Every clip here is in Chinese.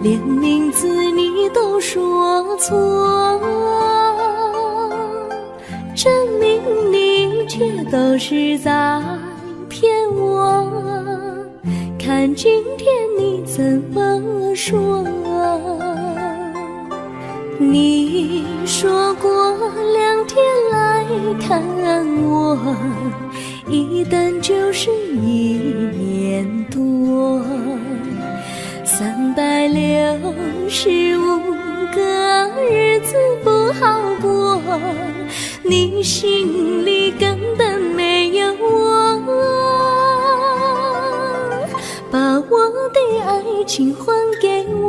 连名字你都说错，证明你却都是在骗我。看今天你怎么说？你说过2天来看我，一等就是1年多，365个日子不好过，你心里根本没有我，把我的爱情还给我。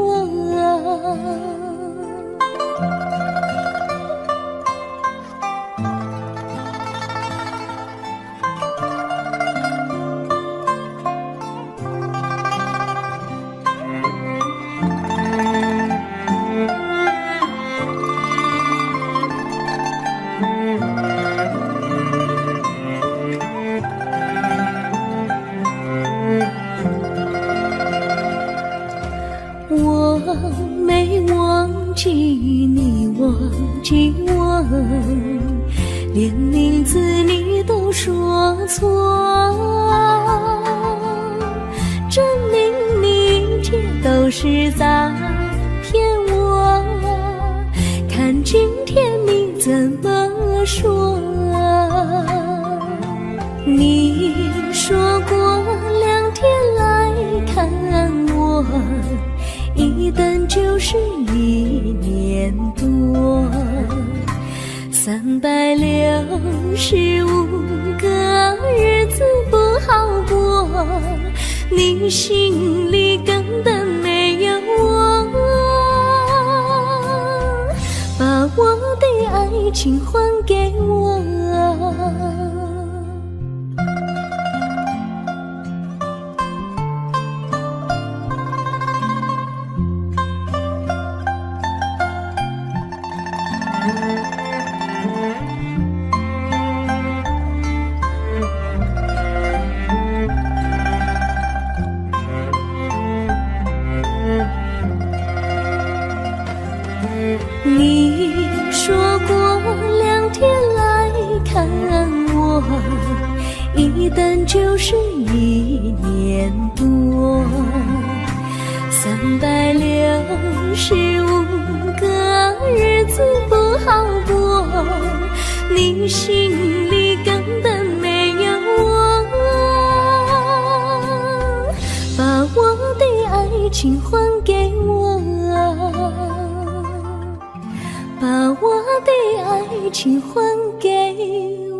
我没忘记你忘记我，连名字你都说错，证明你却都是在骗我。看今天你怎么说？你说过2天来看我，一等就是1年多，365个日子不好过，你心里根本没有我，把我的爱情还给我。你说过2天来看我，一等就是1年多，365个日子不好过，你心里根本没有我，把我的爱情还给我，把我的爱情还给我。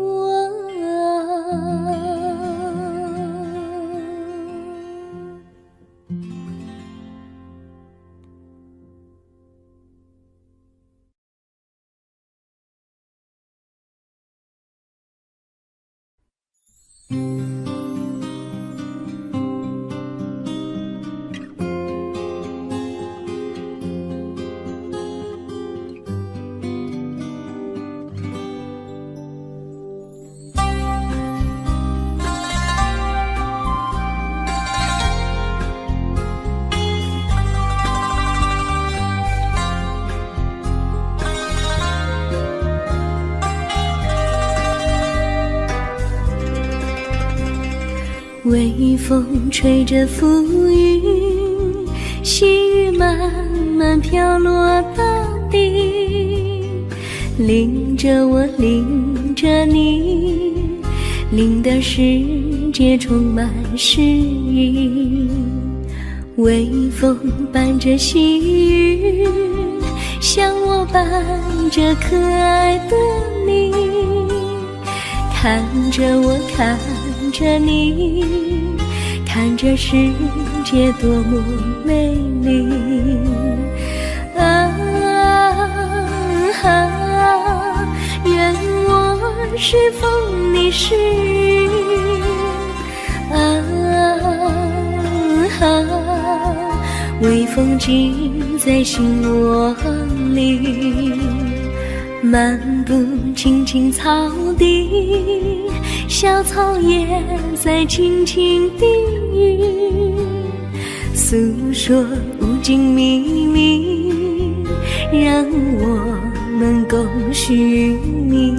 微风吹着浮云，细雨慢慢飘落大地，淋着我，淋着你，淋的世界充满诗意。微风伴着细雨，像我伴着可爱的你，看着我，看着你，看着世界多么美丽啊！愿我是风，你是雨啊！微风记在心窝里，漫步青青草地，小草也在轻轻低语，诉说无尽秘密，让我们共许你。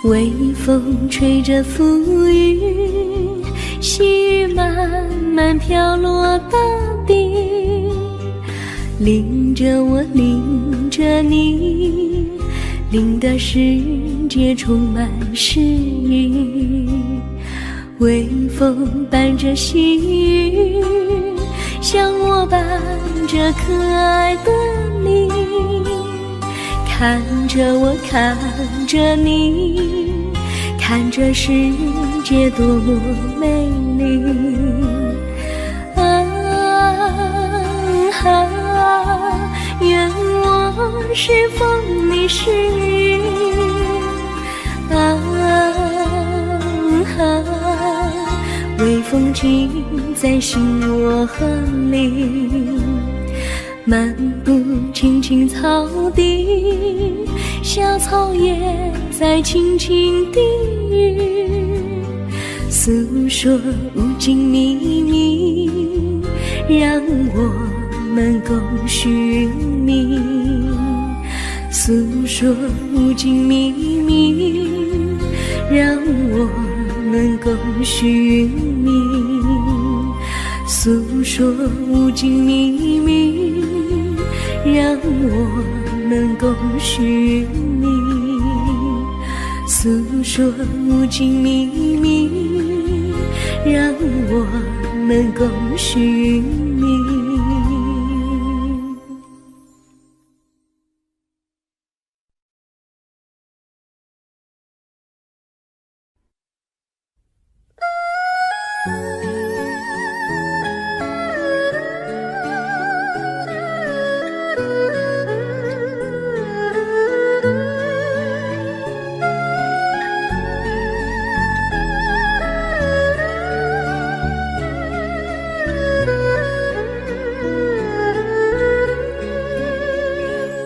微风吹着浮云，细雨慢慢飘落大地，淋着我，淋着你，淋得世界充满诗意。微风伴着细雨，像我伴着可爱的你，看着我，看着你，看这世界多么美丽。愿我是风，你是雨。微风轻在心窝里，漫步青青草地，小草也在轻轻低语，诉说无尽秘密，让我们共许你。诉说无尽秘密，让我们共许你。诉说无尽秘密，让我们共许你。诉说无尽秘密，让我们共许你。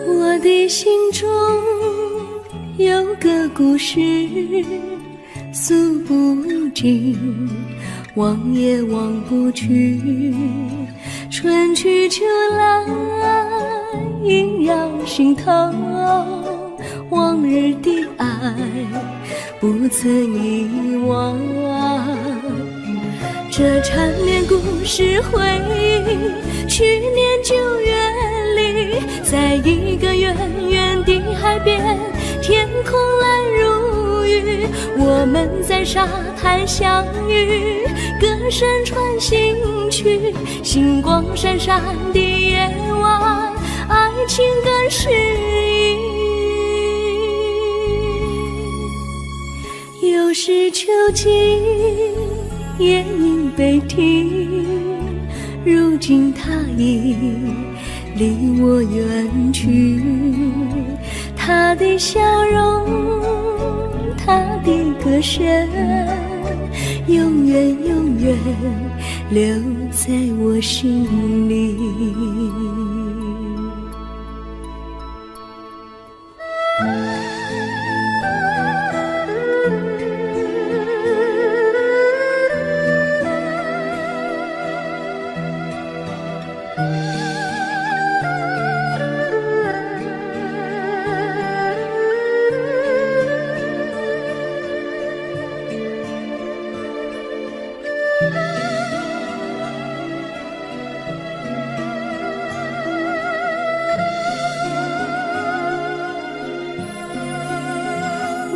我的心中有个故事，诉不尽，忘也忘不去。春去秋来，萦绕心头，往日的爱不曾遗忘。这缠绵故事回忆，去年9月里，在一个远远的海边，天空蓝如玉，我们在沙滩相遇，歌声传心曲，星光闪闪的夜晚，爱情更诗意。又是秋季，夜莺悲啼，如今他已离我远去，他的笑容，他的歌声，永远永远留在我心里。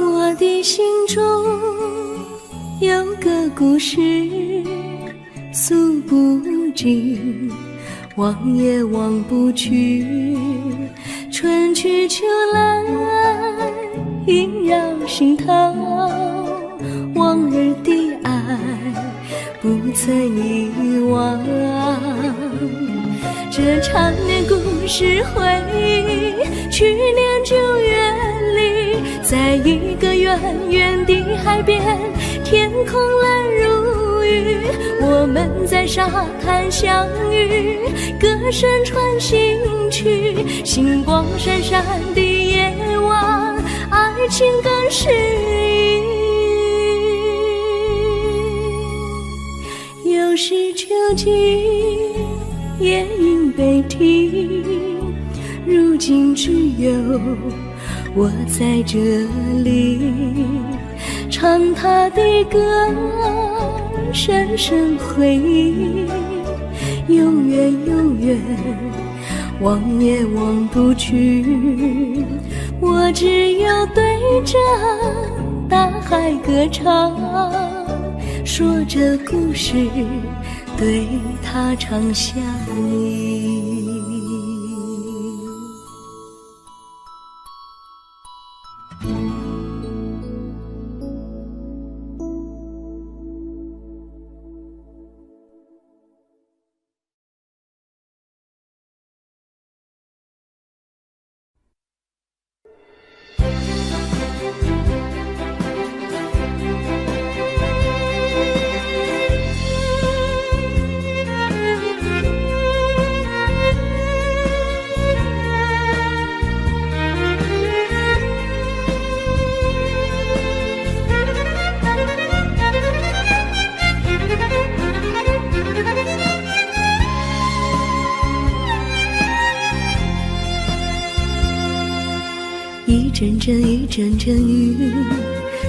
我的心中有个故事，诉不尽，忘也忘不去。春去秋来，萦绕心头，往日的爱不曾遗忘。这缠绵故事回忆，去年9月里，在一个远远的海边，天空蓝如玉，我们在沙滩相遇，歌声传心曲，星光闪闪的夜晚，爱情更诗意。又是秋季，夜莺悲啼，如今只有我在这里，唱他的歌，深深回忆，永远永远忘也忘不去。我只有对着大海歌唱，说着故事，对他唱想你。一阵阵一阵阵雨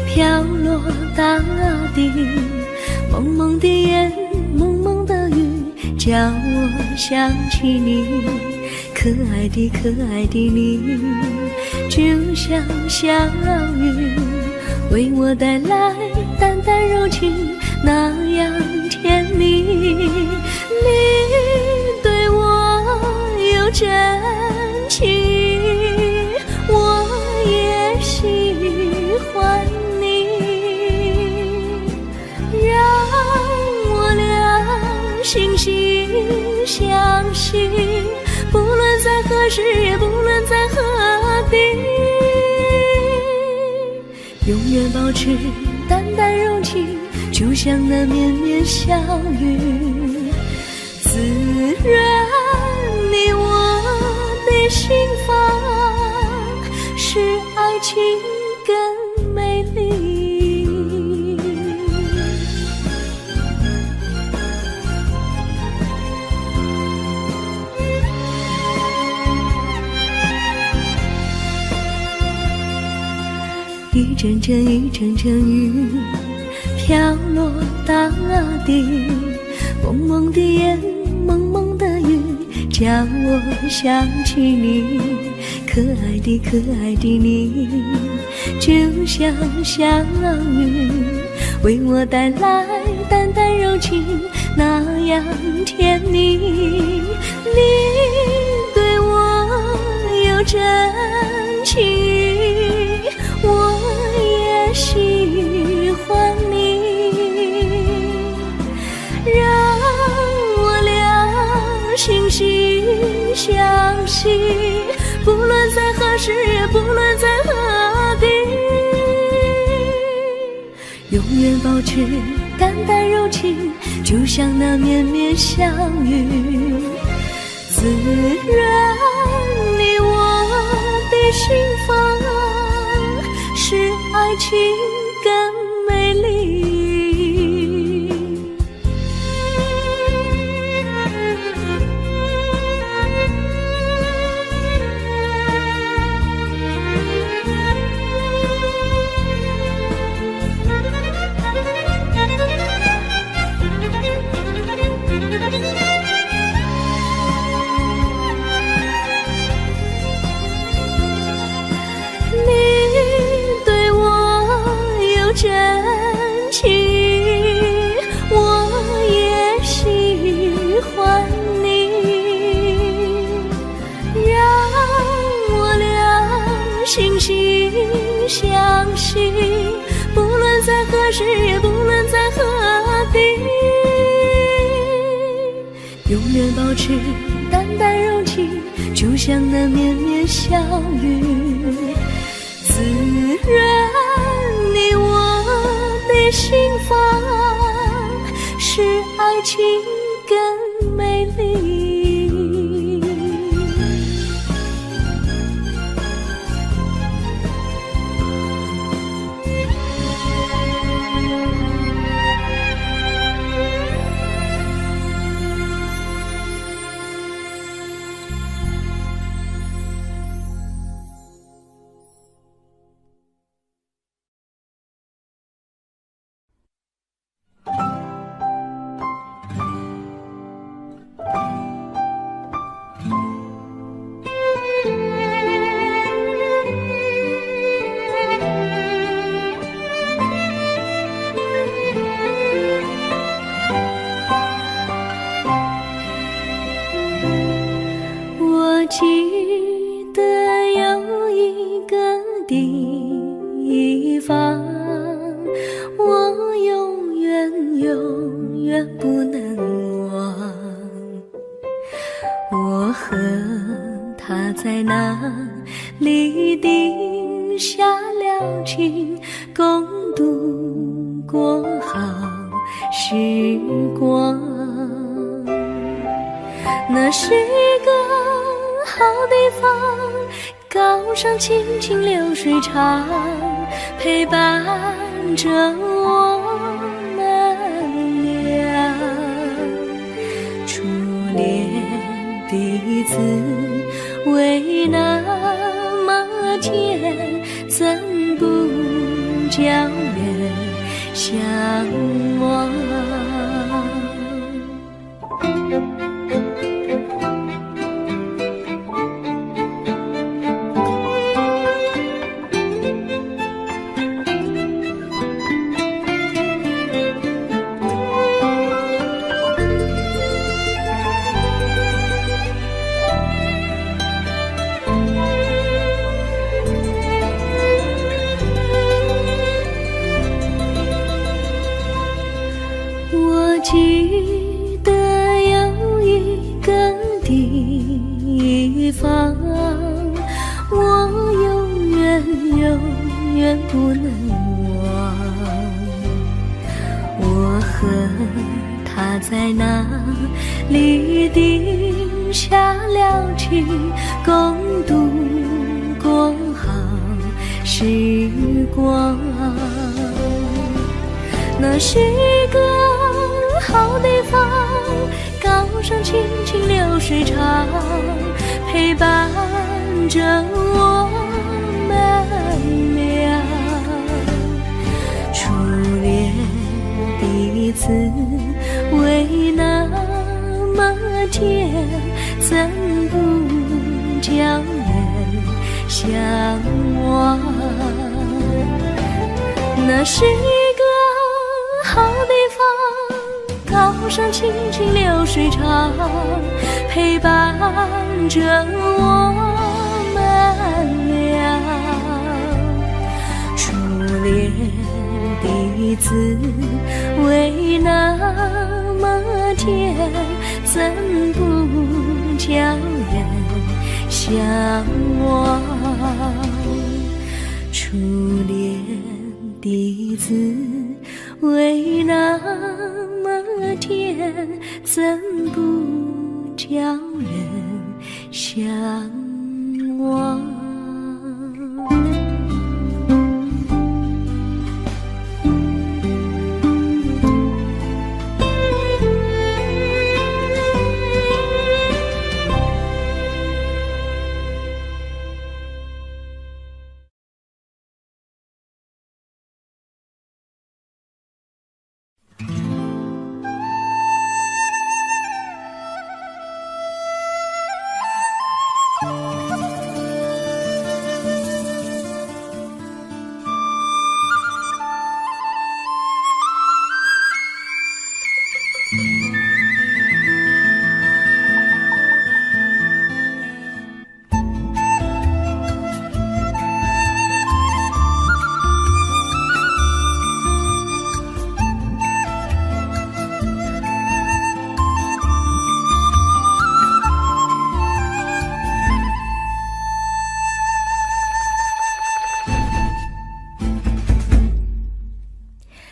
飘落大地，蒙蒙的烟，蒙蒙的雨，叫我想起你，可爱的可爱的你，就像小雨，为我带来淡淡柔情，那样甜蜜。你对我有真情，我也喜欢你，让我俩惺惺相惜，不论在何时，也不论在何地，永远保持淡淡柔情，就像那绵绵小雨，滋润你我的心房，使爱情更美丽。一阵阵一阵阵雨飘落大地，蒙蒙的烟，蒙蒙的雨，叫我想起你，可爱的可爱的你，就像小雨，为我带来淡淡柔情，那样甜蜜。你对我有真情，我也喜欢你，让我俩惺惺相惜，不论在何时，也不论在何地，永远保持淡淡柔情，就像那绵绵小雨，滋润你我的心房，使爱情更美丽。真情，我也喜欢你，让我俩惺惺相惜，不论在何时，也不论在何地，永远保持淡淡柔情，就像那绵绵小雨，滋润你我的的心房，使爱情更美丽。我记得有一个地方，我永远不能忘。我和他在那里定下了情，共度过好时光。那是一个好地方，高山青青流水长，陪伴着我们俩。初恋第一次为那么甜，怎不叫人向往？记得有一个地方，我永远不能忘。我和他在那里定下了情，共度过好时光。那是一个好地方，高山青青流水长，陪伴着我们俩。初恋第一次为那么甜，怎不叫人向往？那是一个好地方，高山青青流水长，陪伴着我们俩。初恋第一次为那么甜，怎不叫人向往？初恋第一次为那么甜，怎不叫人向往？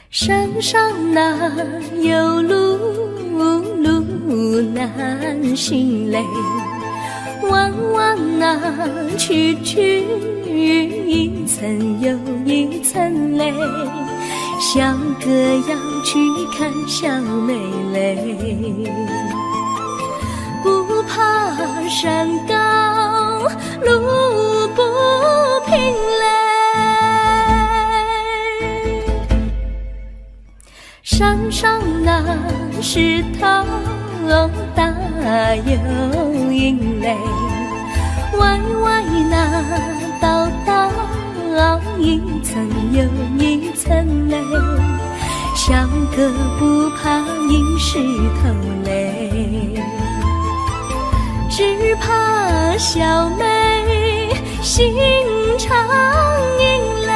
山上哪有路，路难行嘞。弯弯哪曲曲，一层又一层嘞。小哥要去看小妹嘞，不怕山高路不平嘞。山上那石头大又硬嘞，歪歪那道道一层又一层嘞。小哥不怕硬石头嘞，只怕小妹心肠硬嘞。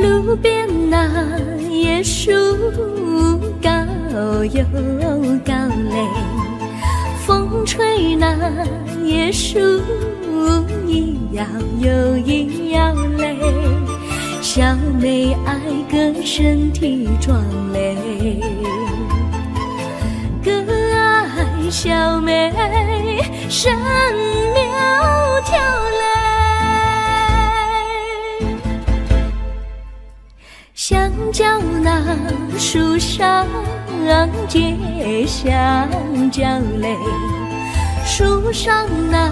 路边那椰树高又高嘞，风吹那椰树一摇又一摇嘞。小妹爱个身体壮嘞，哥爱小妹身苗条嘞。香蕉那树上结香蕉嘞，树上那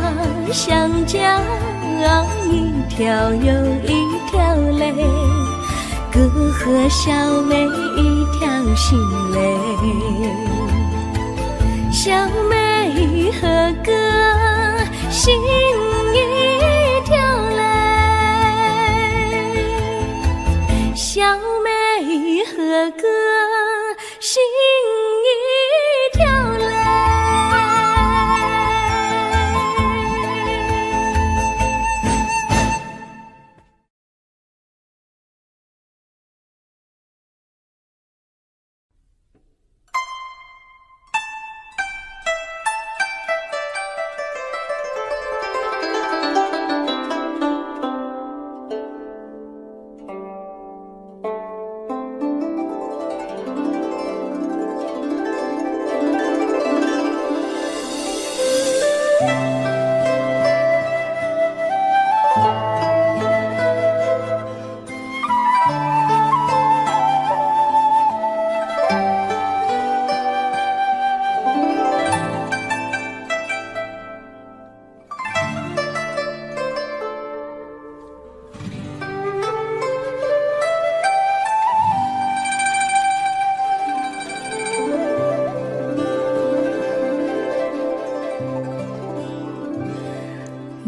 香蕉一条又一条嘞，哥和小妹一条心嘞。小妹和哥心一条嘞，小妹和哥心一条嘞。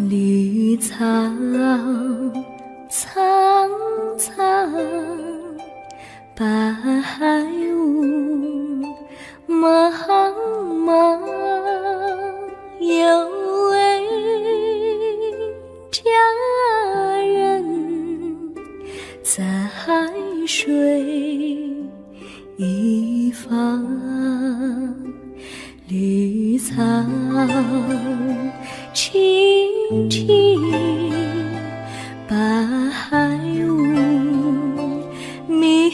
绿草苍苍，白雾茫茫，有位佳人在水一方。绿草青青，白雾迷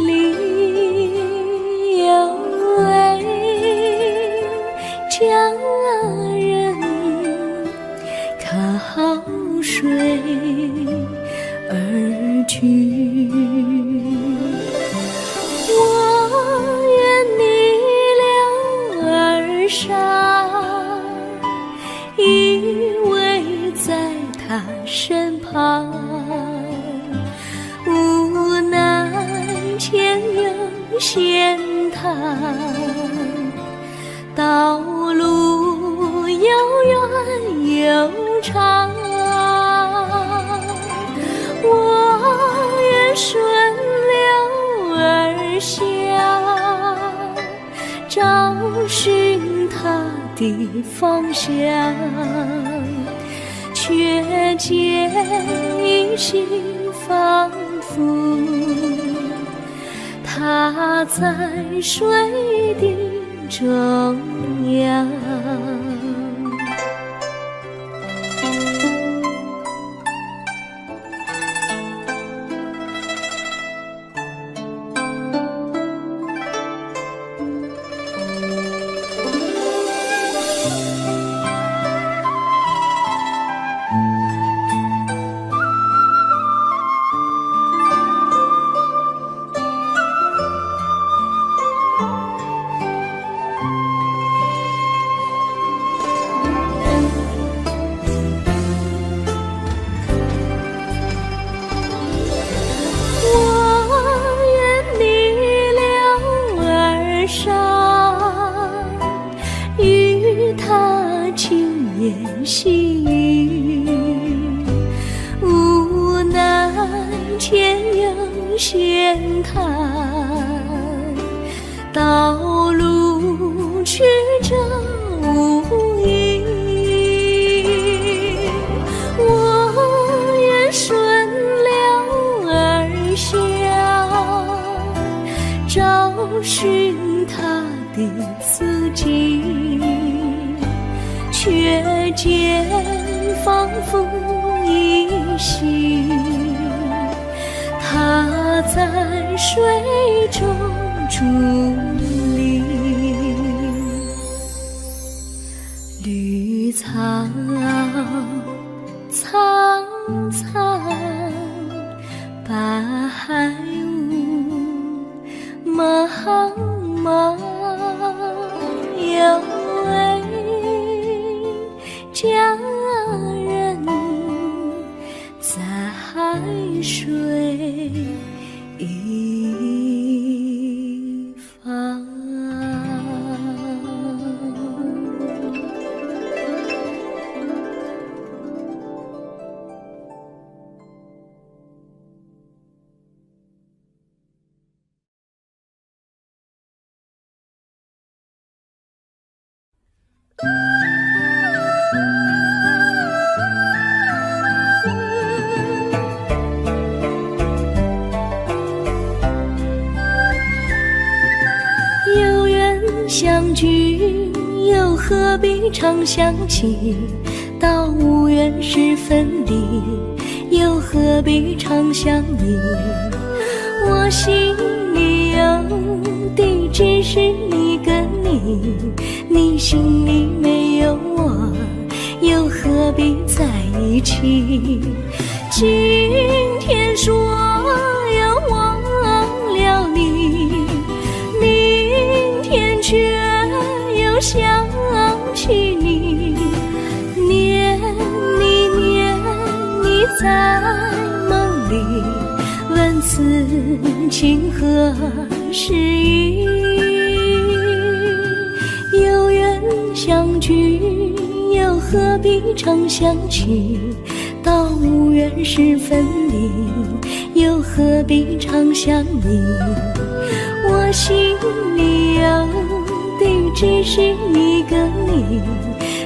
离，有位佳人靠水而居。依偎在他身旁，无奈前有险滩，道路又远又长，我愿顺流而下，找寻的方向，却见一心仿佛它在水的中央。细雨无奈前有险滩，道路曲折无依，我愿顺流而下，找寻他的足迹，却见仿佛依稀，它在水中伫立。绿草苍苍，白雾茫茫，有位佳人在海水一方。有缘相聚，又何必常想起？到无缘时分离，又何必常想你？我心里有的只是一个你，你心里没有我，又何必在一起？今天说要忘了你，明天却又想起你，念你在梦里，问此情何时已？有缘相聚，又何必常想起？到无缘时分离，又何必常想你？我心里有的只是一个你，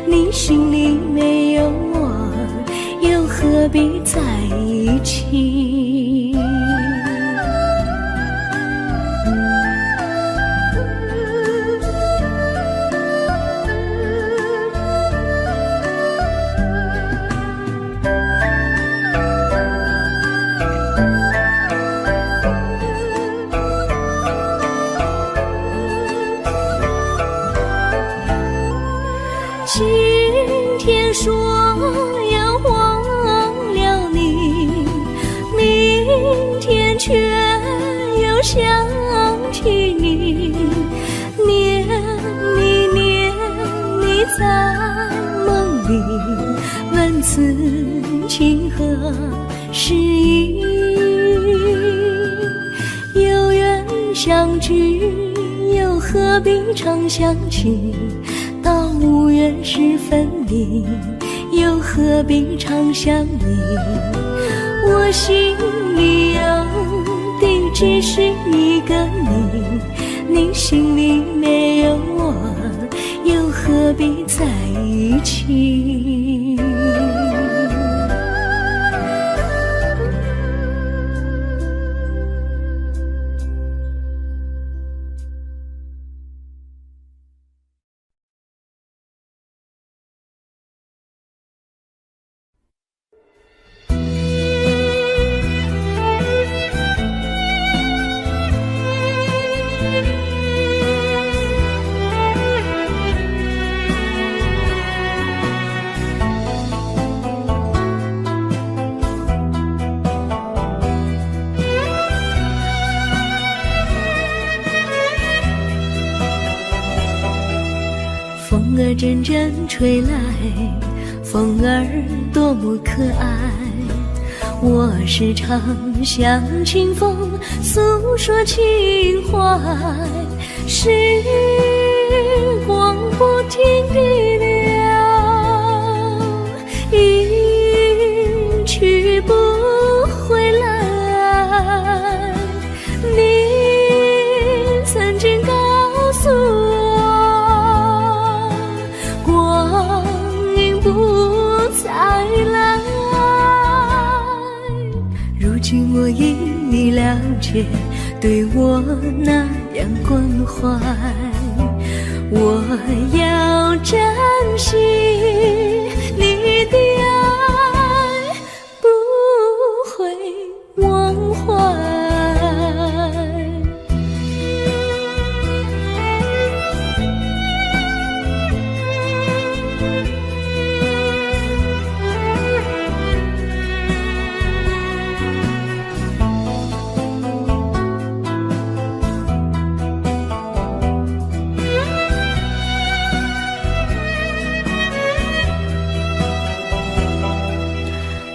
你心里没有我，又何必在一起？今天说要忘了你，明天却又想起你，念你在梦里，问此情何时已？有缘相聚，又何必常想起？到无缘时分离，又何必常想你？我心里有的只是一个你，你心里没有我，又何必在一起？风儿阵阵吹来，风儿多么可爱。我时常向清风诉说情怀，时光不停地流，一去不回来。你曾经告诉我，光阴不再来。如今我已了解，对我那样关怀，我要珍惜你的爱，不会忘怀。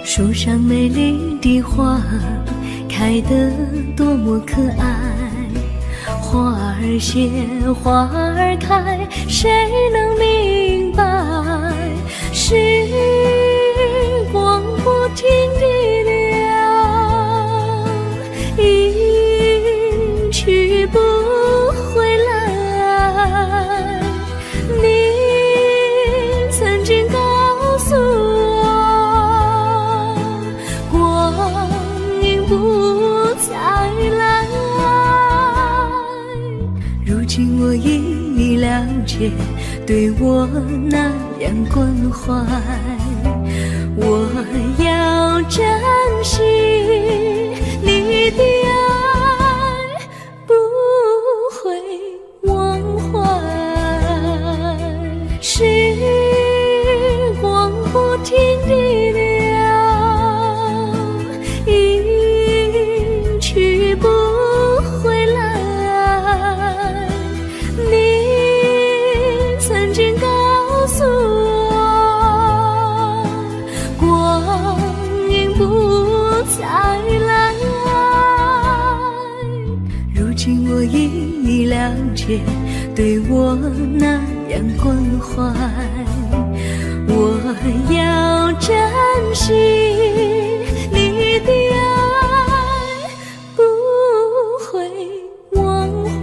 树上美丽的花开得多么可爱，花儿谢，花儿开，谁能明白？时光不停地流，一去不回来。你曾经告诉我，不再来。如今我已了解，对我那样关怀，我要珍惜你的爱，不会忘怀。时光不停地流，去不回来。你曾经告诉我，光阴不再来。如今我已了解，对我那样关怀，我要珍惜你的爱，不会忘怀。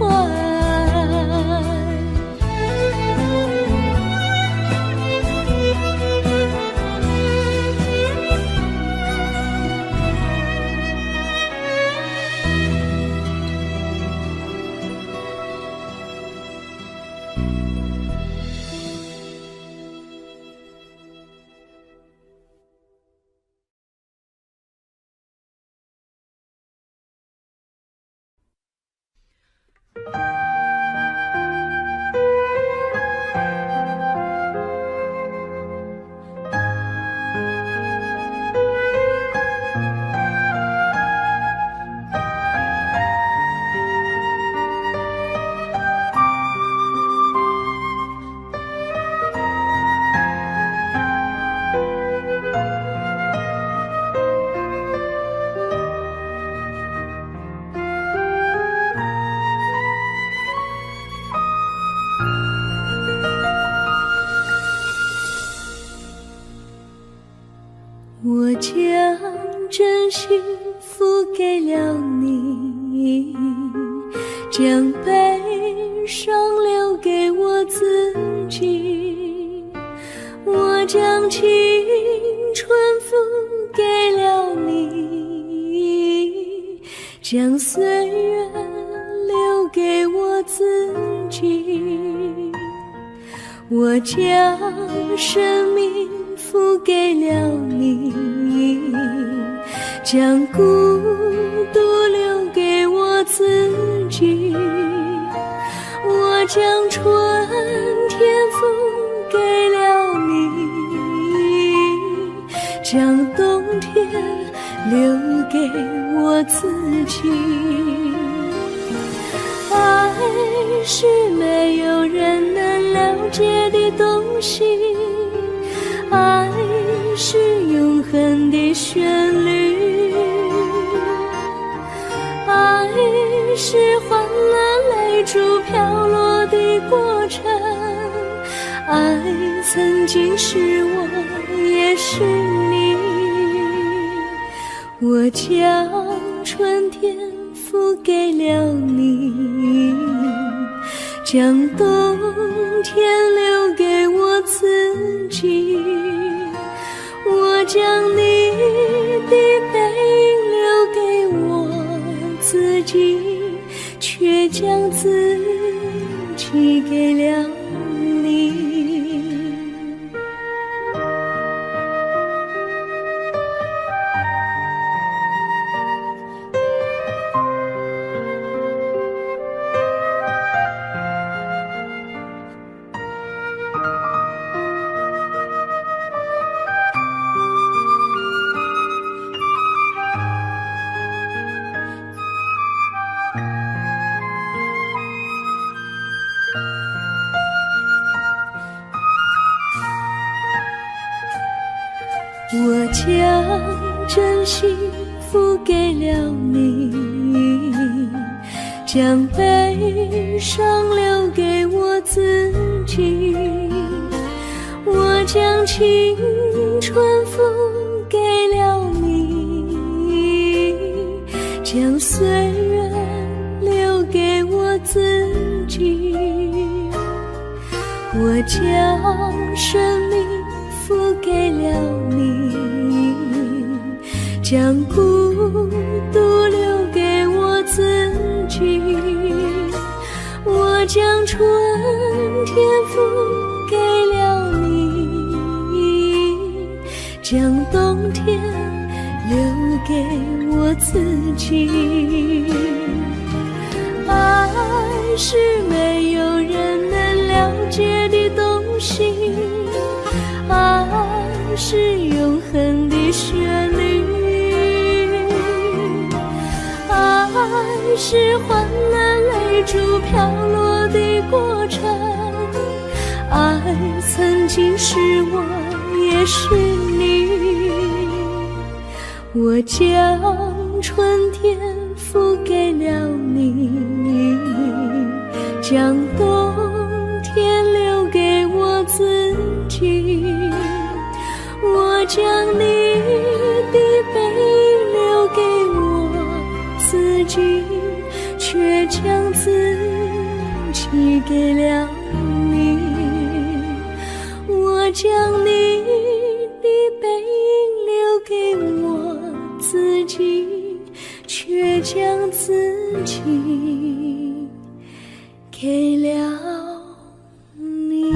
我将真心付给了你，将悲伤留给我自己，我将青春付给了你，将岁月留给我自己，我将生命付给了你，将孤独留给我自己，我将春天付给了你，将冬天留给我自己。爱是没有人能了解的东西，爱是永恒的旋律，爱是换了泪珠飘落的过程，爱曾经是我也是你，我将春天付给了你，将冬天留给我自己，我将你的背影留给我自己，却将自己给了你。我将真心付给了你，将悲伤留给我自己，我将青春付给了你，将岁月留给我自己，我将生命付给了你，将孤独留给我自己，我将春天付给了你，将冬天留给我自己。爱是没有人能了解的东西，爱是永恒的旋律，爱是换了泪珠飘落的过程，爱曾经是我也是你，我将春天付给了你，将冬天留给我自己，我将你的背影留给我自己，却将自己给了你，我将你的背影留给我自己，却将自己给了你。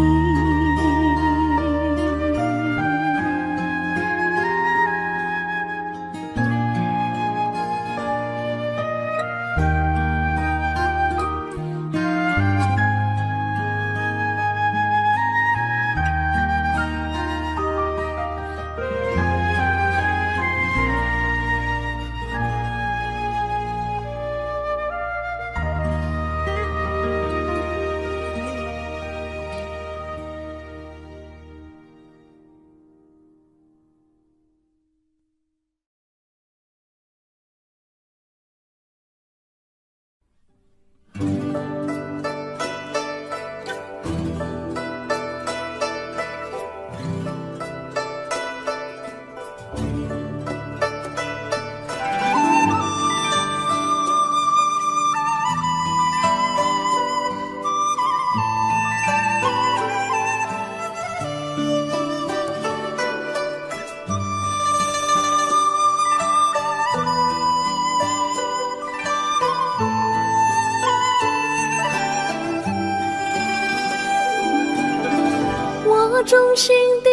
心地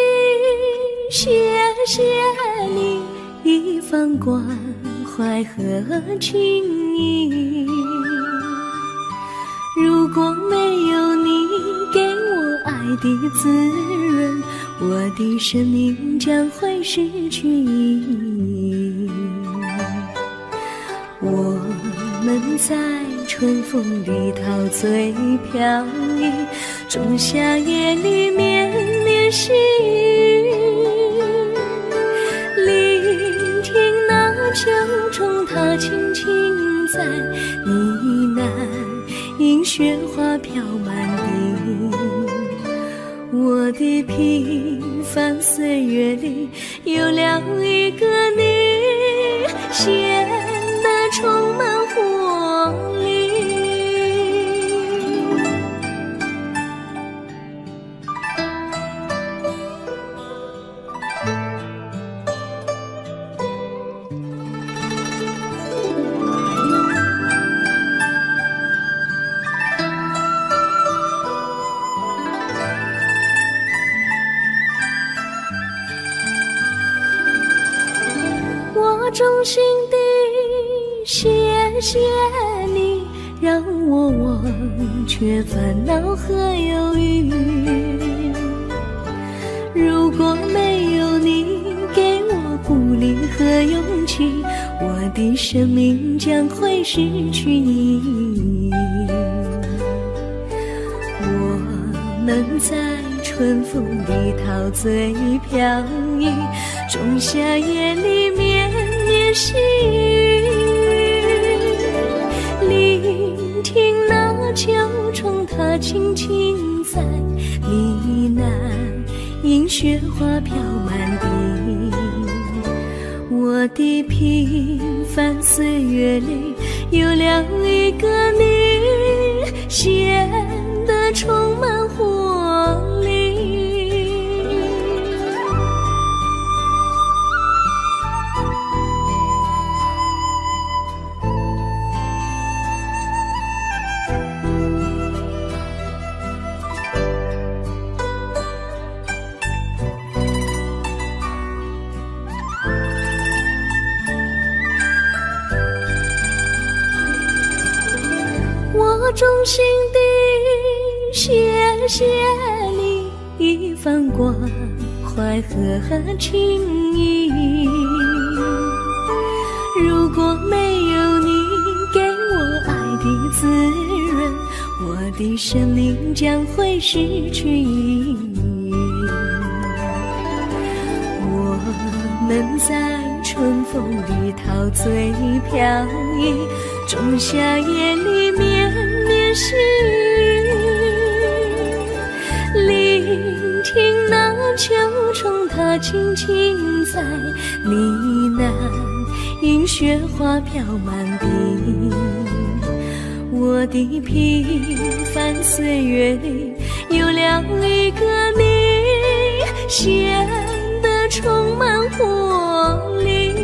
谢谢你一番关怀和情谊。如果没有你给我爱的滋润，我的生命将会失去意义。我们在春风里陶醉飘逸，仲夏夜里绵绵细雨，聆听那秋虫它轻轻在呢喃，迎雪花飘满地。我的平凡岁月里有了一个你，显得充满活力。我衷心地谢谢你，让我忘却烦恼和忧郁。如果没有你给我鼓励和勇气，我的生命将会失去意义。我们在春风里陶醉飘逸，仲夏夜里绵绵细雨，聆听那秋虫它轻轻在呢喃，迎雪花飘满地。我的平凡岁月里有了一个你，显得充满活力。我衷心地谢谢你一番关怀和情谊。如果没有你给我爱的滋润，我的生命将会失去意义。我们在春风里陶醉飘逸，仲夏夜里绵绵细雨，聆听那秋虫它轻轻在呢喃，迎雪花飘满地。我的平凡岁月里有了一个你，显得充满活力。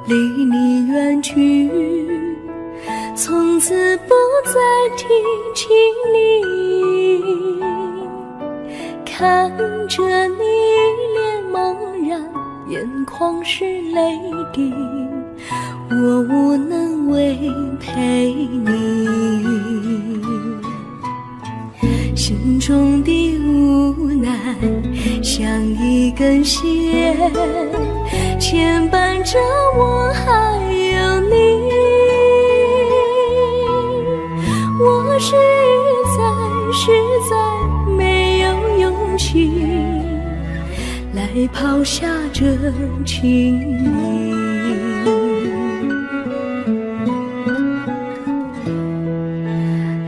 离你远去，从此不再提起你。看着你一脸茫然，眼眶是泪滴，我无能为陪你，心中的无奈像一根线，牵绊着我还有你。我实在没有勇气来抛下这情谊。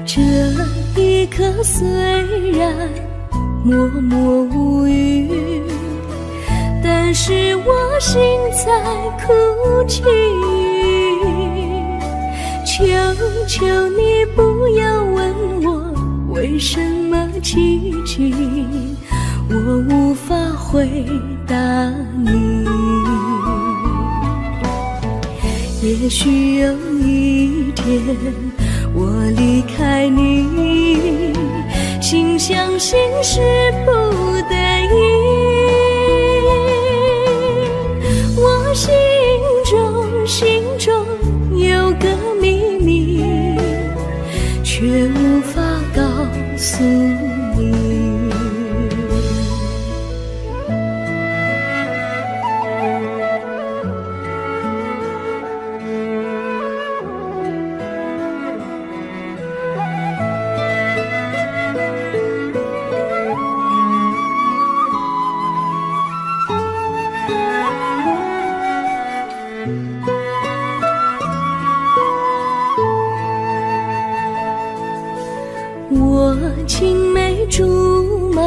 这一刻虽然默默无语，但是我心在哭泣。求求你不要问我为什么寂静，我无法回答你。也许有一天我离开你，心相信是不得已。我心中有个秘密，却无法告诉你。我青梅竹马，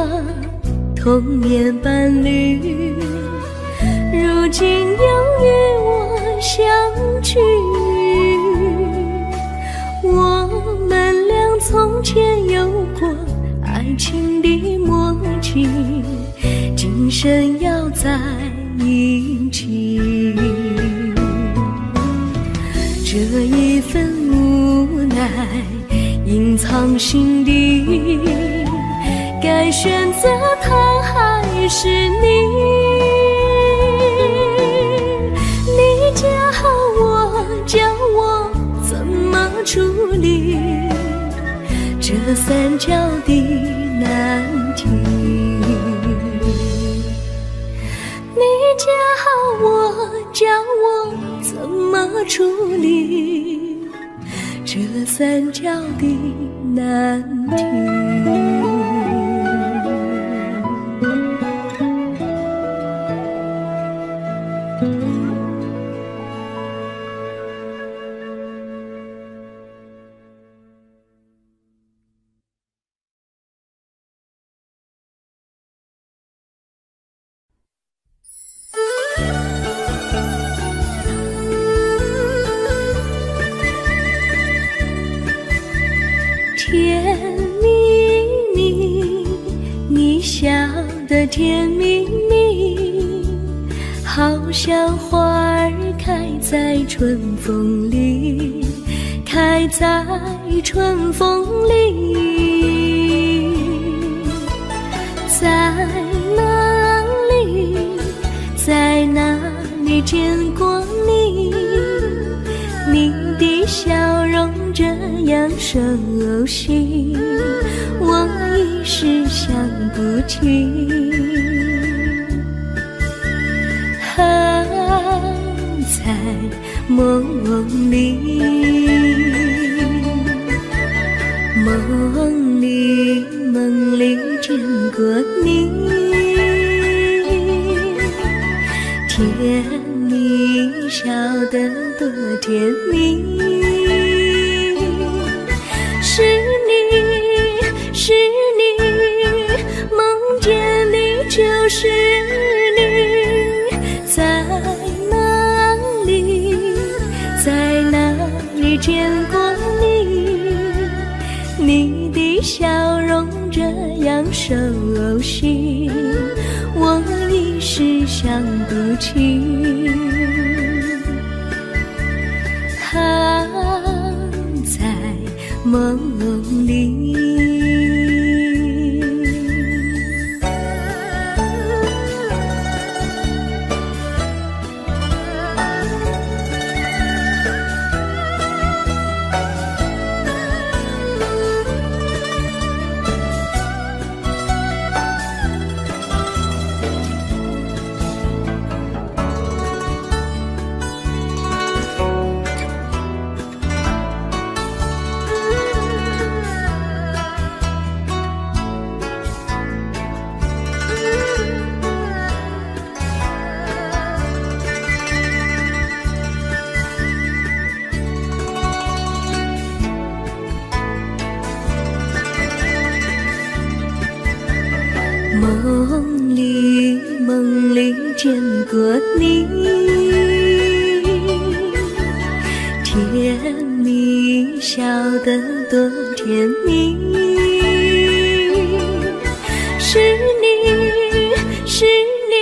童年伴侣，如今又与我相聚。我们俩从前有过爱情的默契，今生要在一起。这一份无奈隐藏心底，该选择他还是你？你教我怎么处理这三角的难题？你教我怎么处理这三角的难题？甜蜜蜜，你笑得甜蜜蜜，好像花儿开在春风里，开在春风里。在哪里，在哪里见过你？你的笑容这样熟悉，我一时想不起。还在梦里，梦里见过你，甜蜜笑得多甜蜜。是你，梦见你就是你，在哪里见过你？你的笑容这样熟悉，我一时想不起。还在梦里。见过你，甜蜜笑得多甜蜜，是你，是你，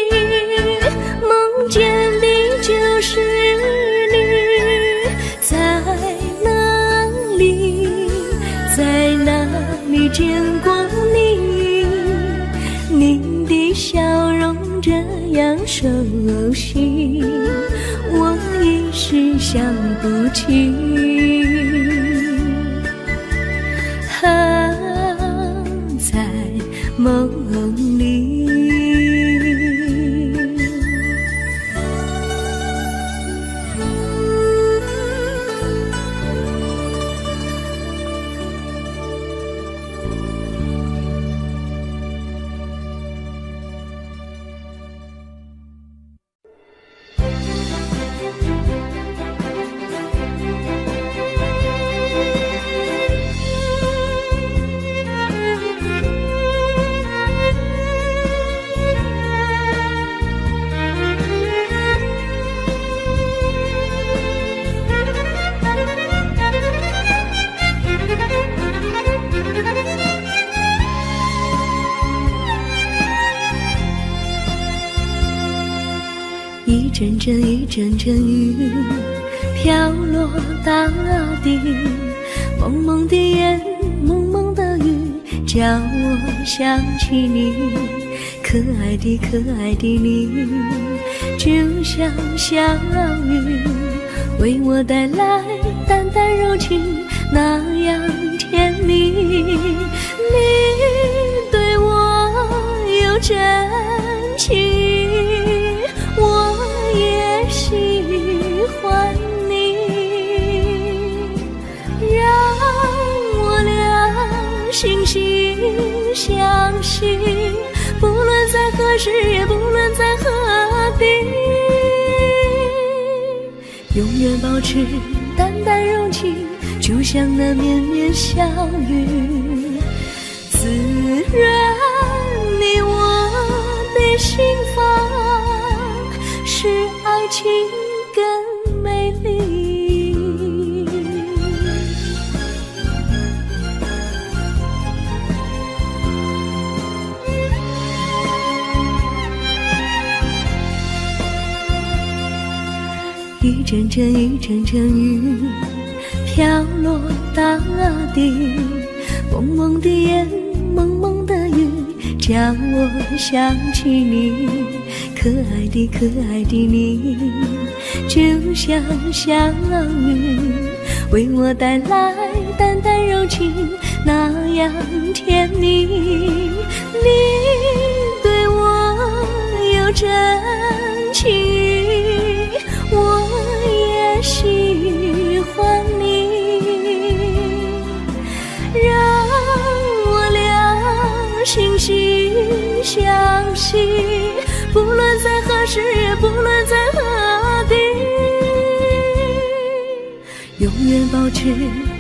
梦见的就是你，在哪里，在哪里见过你？你的笑容这样熟悉，我一时想不起。在梦里，一阵阵一阵阵雨飘落大地，蒙蒙的眼，蒙蒙的雨，叫我想起你，可爱的可爱的你，就像小雨，为我带来淡淡柔情，那样甜蜜。你对我有真情，我也喜欢你，让我俩惺惺相惜，不论在何时，也不论在何地，永远保持淡淡柔情，就像那绵绵小雨，滋润你我的心房，使爱情更美丽。一阵阵一阵阵雨飘落大地，蒙蒙的眼，蒙蒙的雨，叫我想起你，可爱的可爱的你，就像小雨，为我带来淡淡柔情，那样甜蜜。你对我有真情，我也喜欢你，让我俩惺惺相惜，不论在何时，也不论在何地，永远保持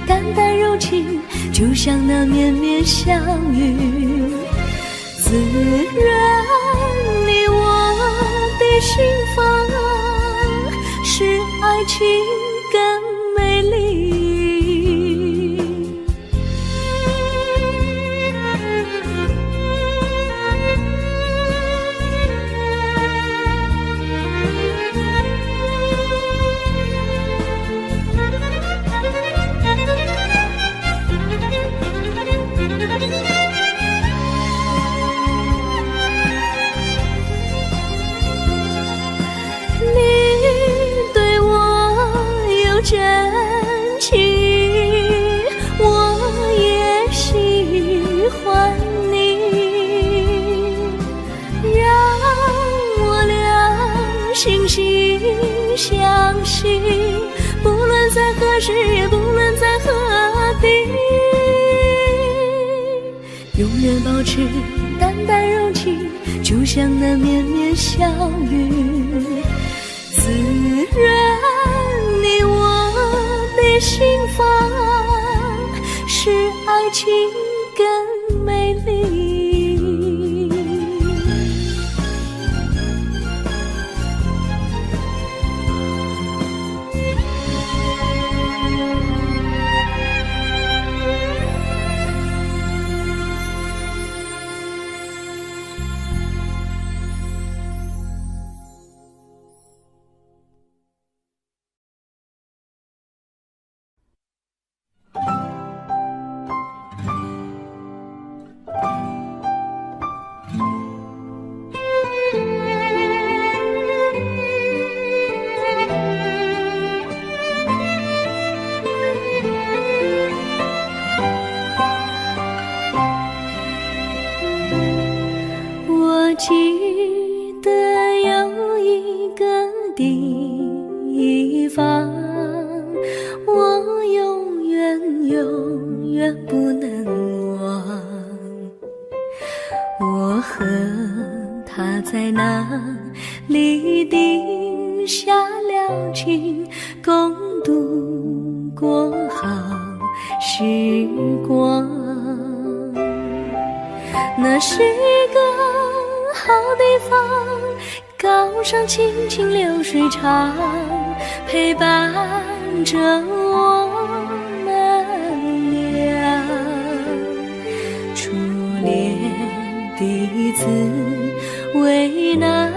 淡淡柔情，就像那绵绵小雨，滋润你我的心房，使爱情更美丽。真情，我也喜欢你，让我俩惺惺相惜，不论在何时，也不论在何地，永远保持淡淡柔情，就像那绵绵小雨，滋润你我的心房，使爱情更美丽。永远不能忘。我和他在那里定下了情，共度过好时光。那是个好地方，高山青青流水长，陪伴着我们俩。初恋第一次为那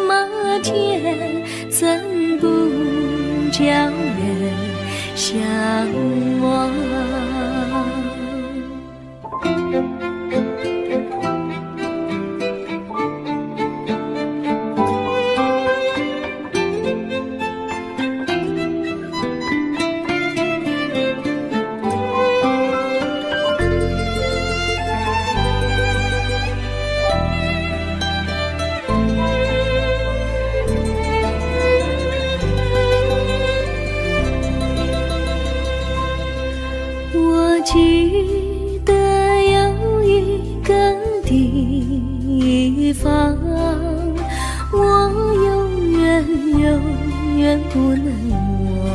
么甜，怎不叫人向往。记得有一个地方，我永远不能忘。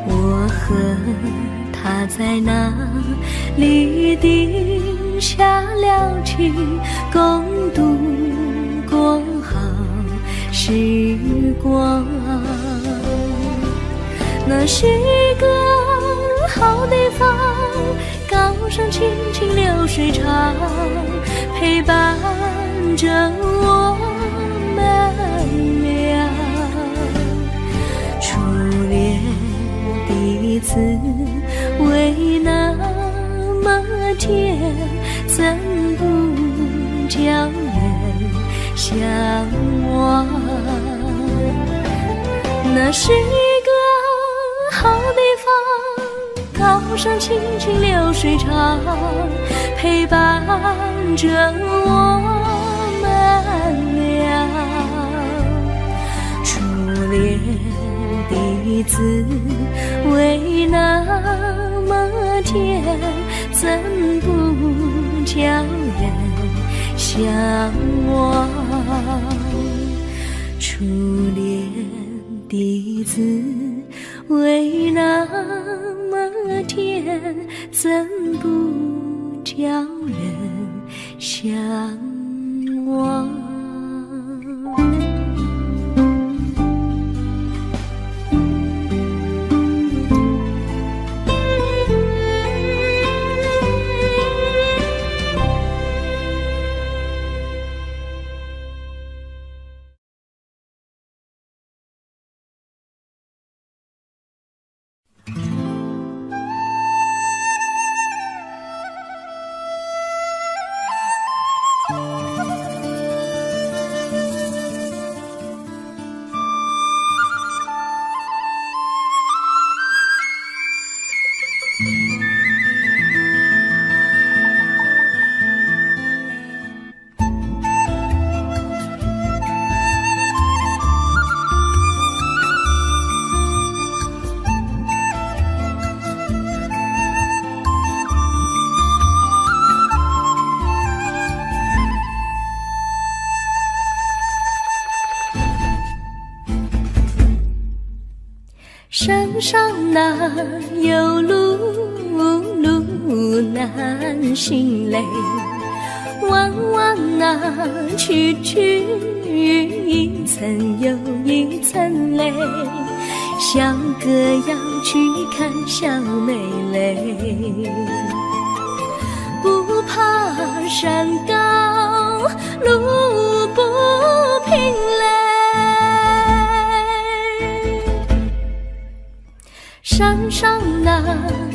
我和他在那里定下了情，共度过好时光。那是个好地方，高山青青流水长，陪伴着我们俩。初恋第一次为那么甜，怎不叫人向往。那是好地方，高山青青流水长，陪伴着我们俩。初恋第一次为那么甜，怎不叫人向往。初恋第一次为那么甜，怎不叫人向往。山上哪有路难行嘞，弯弯哪曲一层又一层嘞，小哥要去看小妹嘞，不怕山高路不平嘞，山上那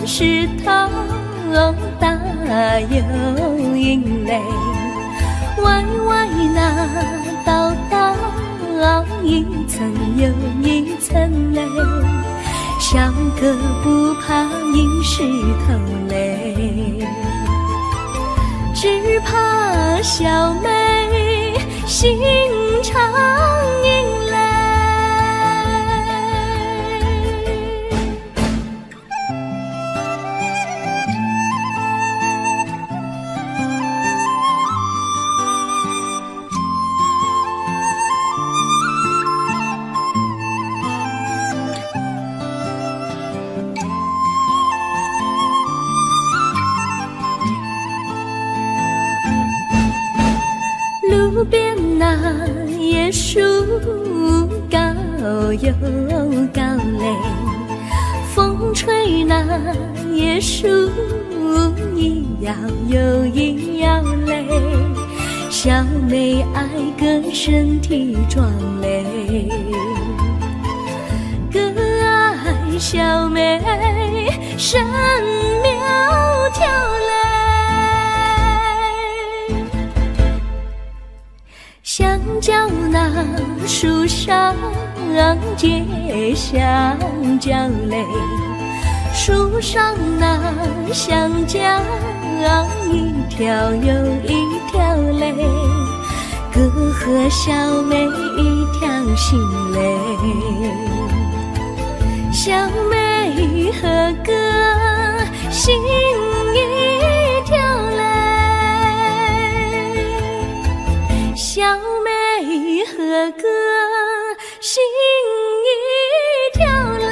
石头大又硬嘞，歪歪那道一层又一层嘞，小哥不怕硬石头嘞，只怕小妹心肠硬嘞。那椰树高又高嘞，风吹那椰树一摇又一摇嘞，小妹爱个身体壮嘞，个爱小妹身苗条嘞，香蕉那树上结香蕉嘞，树上那香蕉一条又一条嘞，哥和小妹一条心嘞，小妹和哥心一条嘞，小妹和哥心一条嘞。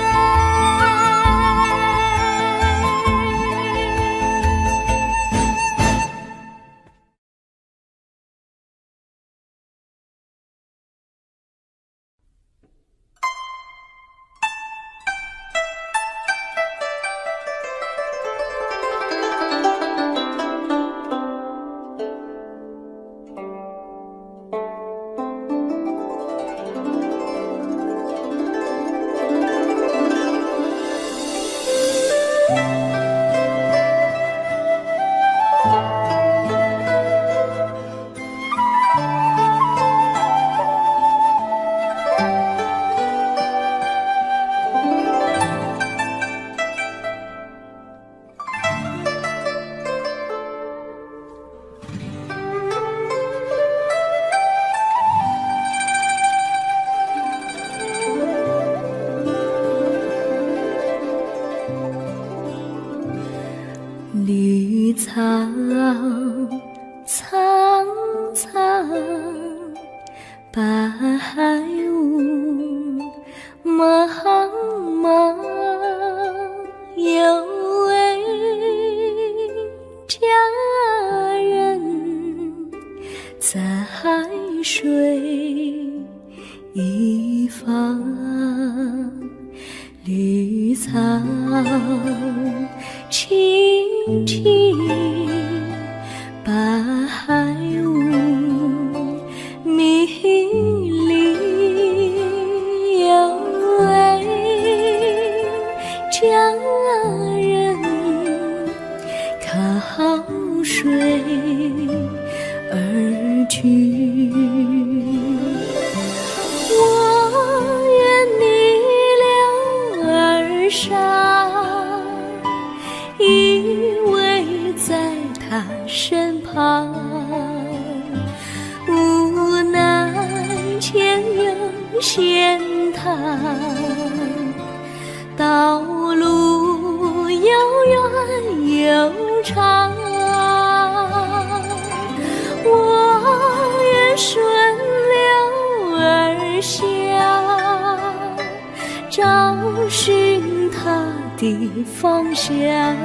绿草苍苍，白雾茫茫，有位佳人在水一方，绿草青青，白雾迷离，有位佳人靠水而居，我愿你了儿伤，依偎在他身旁，无奈前有险滩，道路又远又长，我愿顺流而下，找寻他的方向，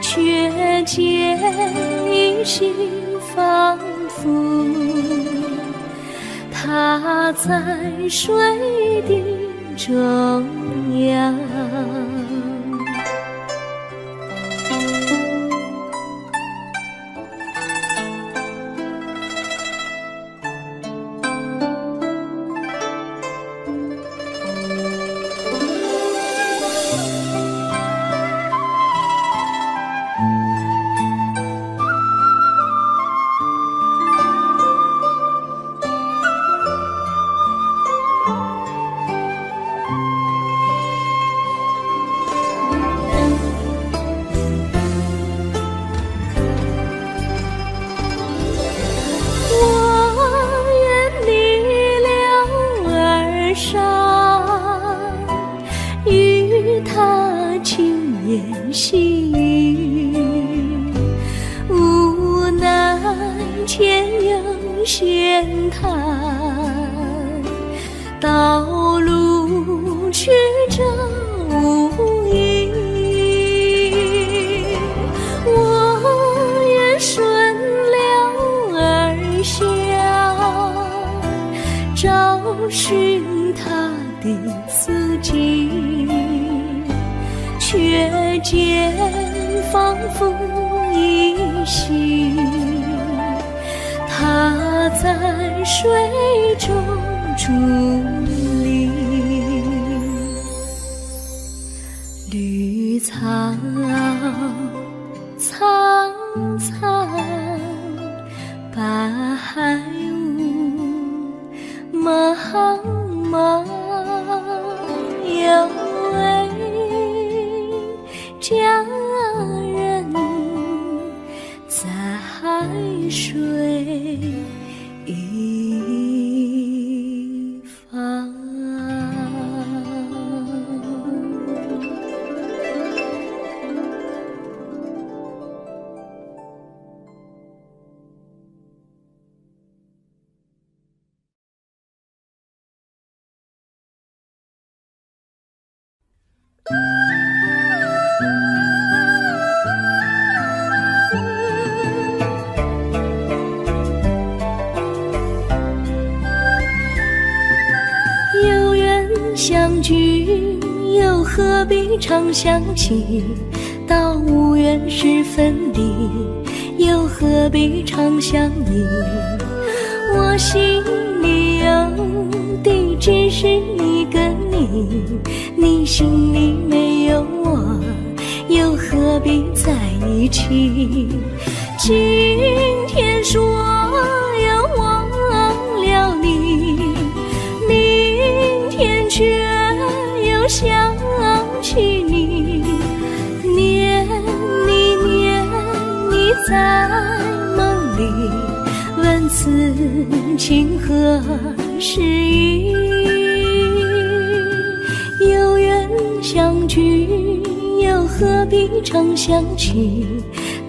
却见一心仿佛他在水的中央。细雨，无奈前有险滩，道路曲折无依，我愿顺流而下，寻他的足迹，却见仿佛依稀，他在水中伫立。绿草苍苍，白雾茫茫，有位佳人在海水一方。有缘相聚，又何必常想起？到无缘时分离，又何必常想你？我心里有的只是一个你，你心里没有我，又何必在一起？今天说要忘了你，明天却又想起你，念你在梦里，问此情何时已？有缘相聚，又何必常想起？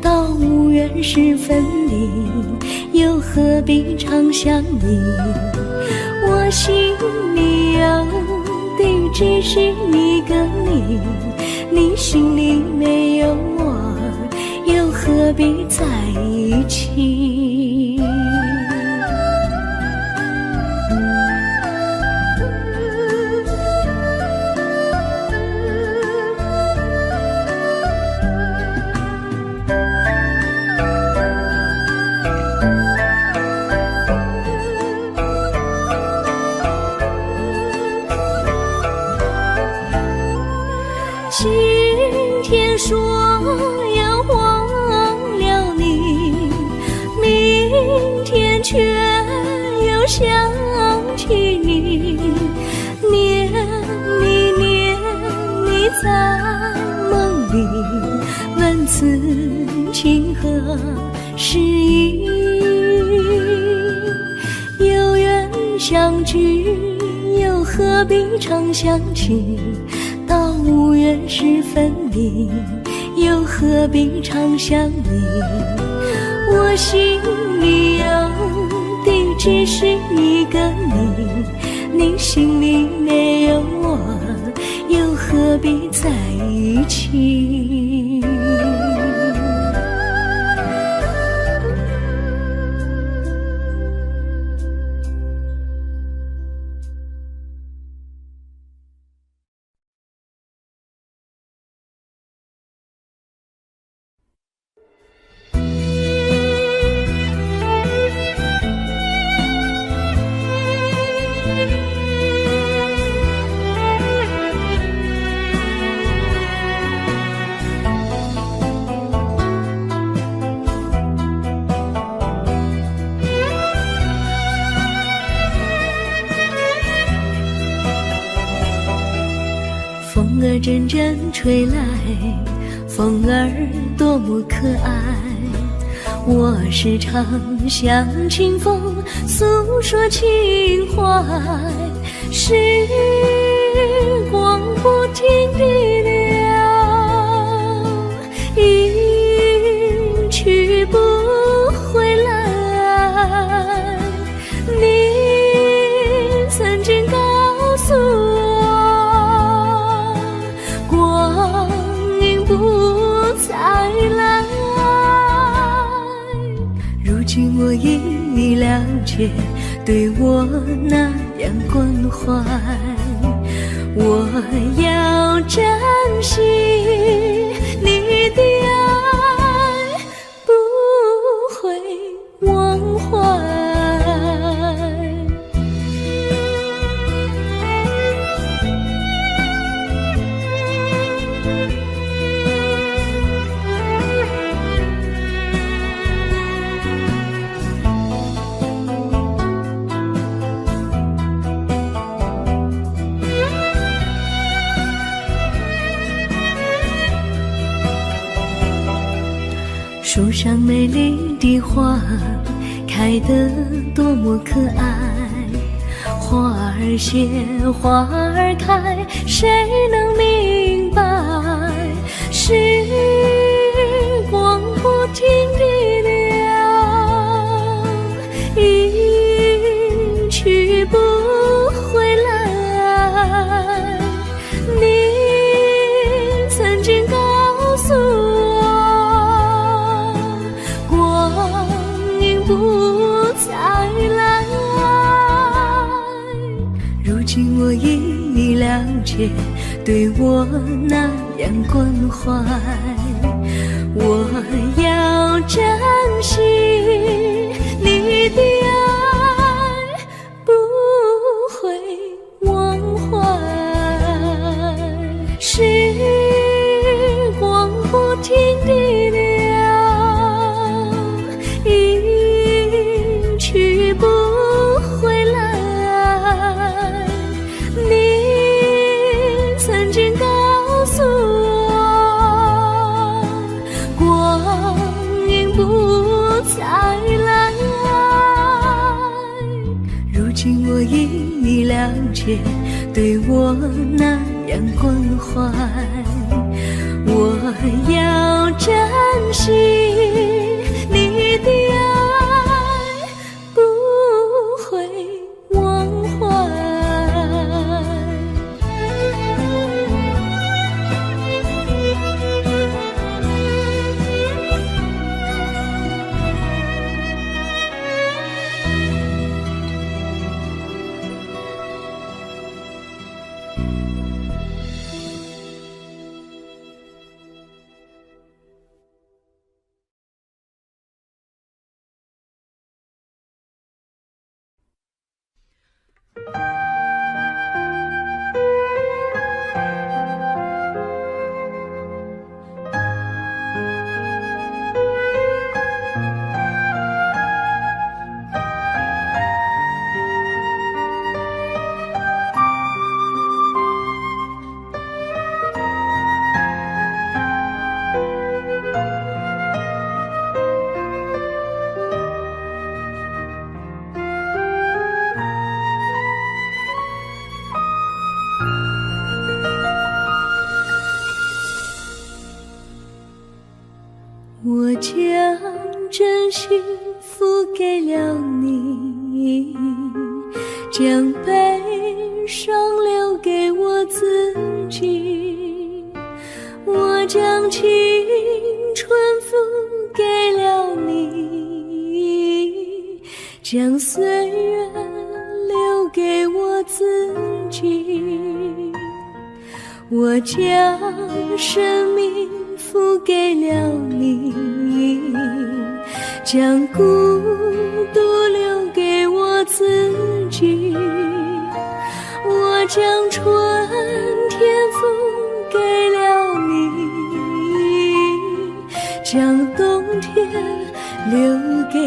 到无缘时分离，又何必常想你？我心里有的只是一个你，你心里没有我，又何必在一起？今天说要忘了你，明天却又想起你，念你在梦里，问此情何时已？有缘相聚，又何必常想起？到无缘时分离，又何必常想你？我心里有的只是一个你，你心里没有我，又何必在一起？风儿阵阵吹来，风儿多么可爱。我时常向清风诉说情怀，时光不停地流，一去不回来。你曾经告诉我，光阴不再来。如今我已了解，对我那样关怀。我要珍惜你的爱，不会忘怀。树上美丽的花开得多么可爱，花儿谢，花儿开，谁能明白？时光不停地流，一去不回来。你曾经告诉我，不再来。如今我已了解，对我那样关怀。我要珍惜你的爱，不会忘怀。时光不停地流，去不回来。你曾经告诉我，光阴不再来。如今我已了解，对我那样关怀。我要珍惜你的爱，不会忘怀。我将真心付给了你，将悲伤留给我自己。我将青春付给了你，将岁月留给我自己。我将生命付给了你，将孤独留给我自己。我将春天付给了你，将冬天留给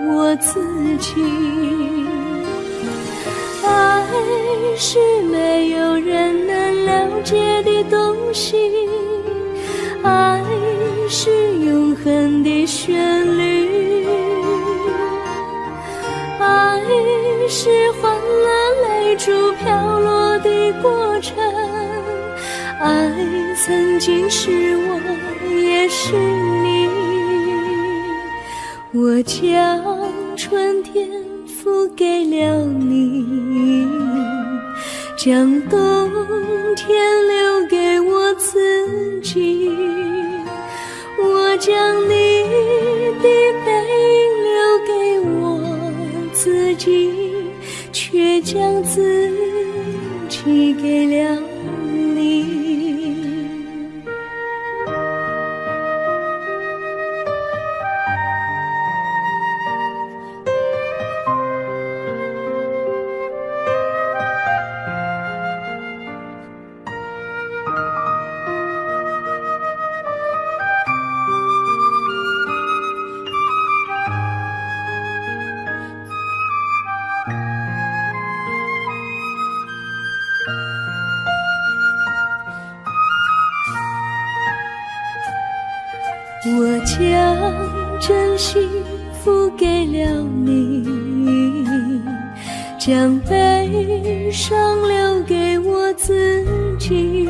我自己。爱是没有人能了解的东西，爱是永恒的旋律，爱是换了泪珠飘落的过程，爱曾经是我也是你。我将春天付给了你，将冬天留给我自己。我将你的背影留给我自己，却将自己给了你。我将真心付给了你，将悲伤留给我自己。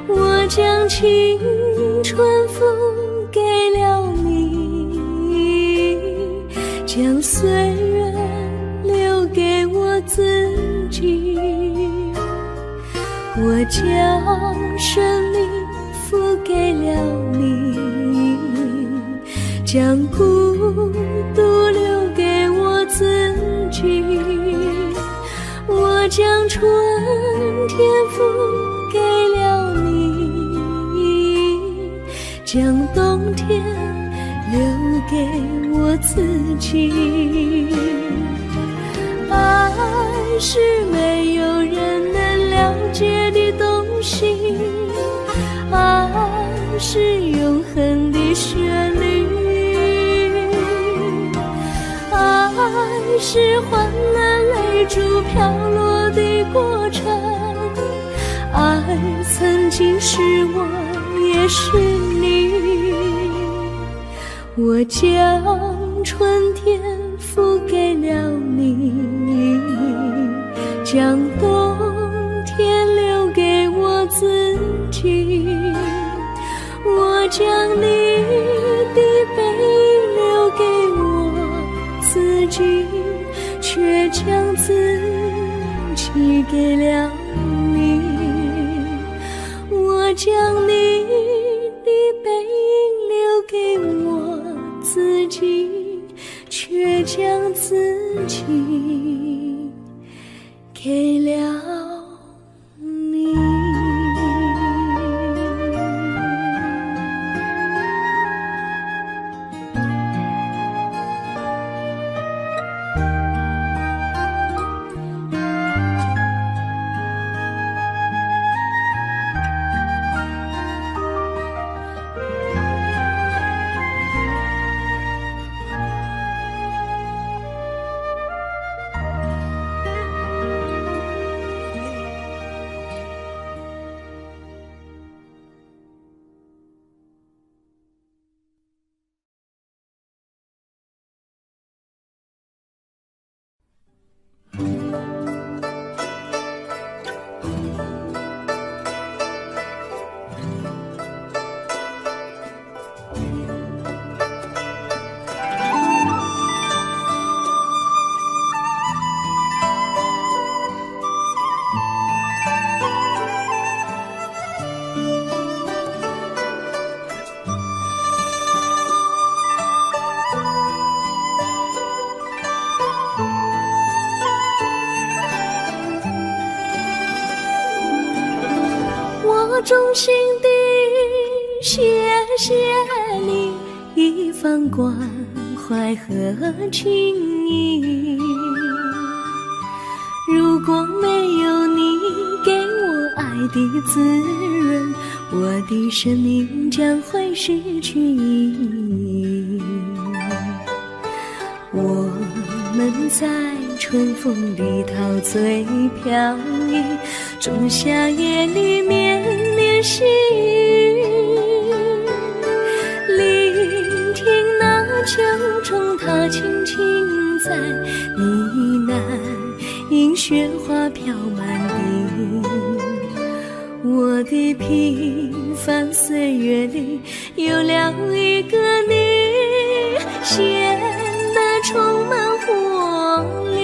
我将青春付给了你，将岁月留给我自己。我将生命付给了你，将孤独留给我自己。我将春天付给了你，将冬天留给我自己。爱是没有人能了解的东西，爱是永恒的旋律，爱是换了泪珠飘落的过程，爱曾经是我也是你。我将春天付给了你，将冬天留给我自己。我将你的背影留给我自己，却将自己给了你。我将你的背影留给我自己，却将自己给了你。我衷心地谢谢你一番关怀和情谊，如果没有你给我爱的滋润，我的生命将会失去意义。我们在春风里陶醉飘逸，仲夏夜里绵绵细雨，聆听那秋虫它轻轻在呢喃，因雪花飘满地。我的平凡岁月里有了一个你，显得充满活力。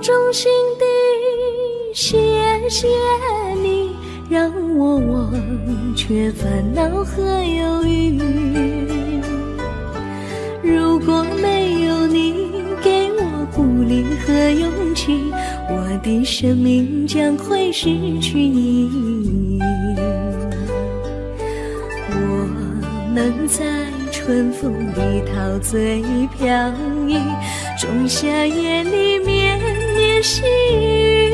衷心地谢谢你，让我忘却烦恼和忧郁。如果没有你给我鼓励和勇气，我的生命将会失去意义。我能在春风里陶醉飘逸，仲夏夜里绵绵细雨，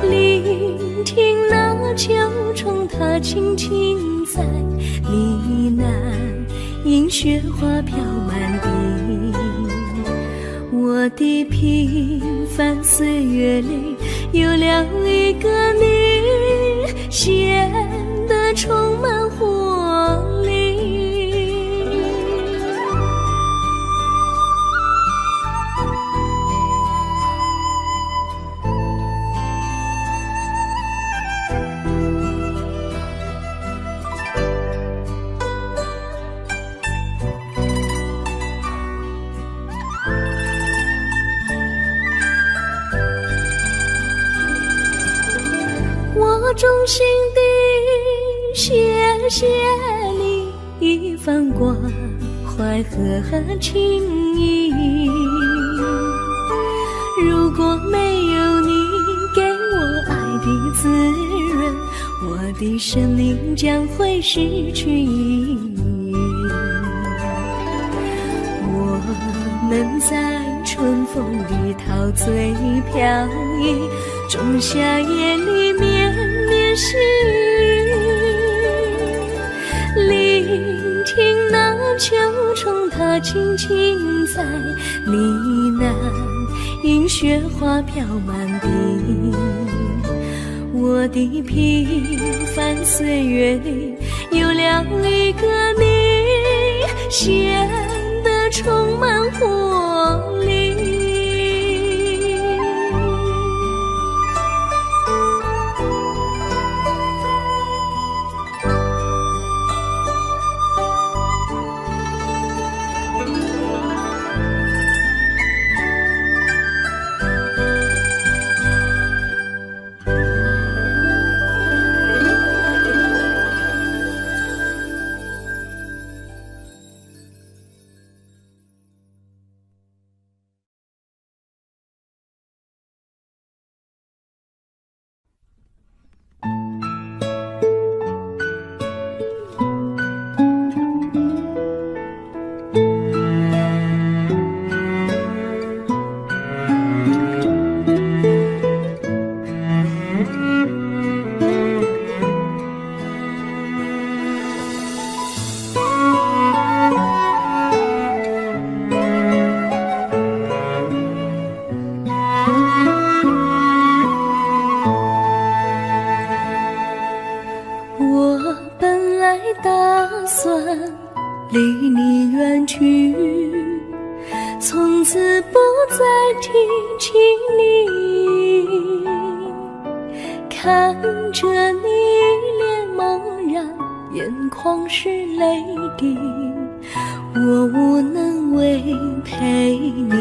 聆听那秋虫它轻轻在呢喃，迎雪花飘满地。我的平凡岁月里有了一个你，显得充满活力。我衷心地谢谢你一番关怀和情谊。如果没有你给我爱的滋润，我的生命将会失去意义。我能在春风里陶醉飘逸，仲夏夜里绵绵细雨，聆听那秋虫它轻轻在呢喃，迎雪花飘满地。我的平凡岁月里有了一个你，显得充满活力。离你远去，从此不再提起你，看着你一脸茫然，眼眶是泪滴，我无能为陪你，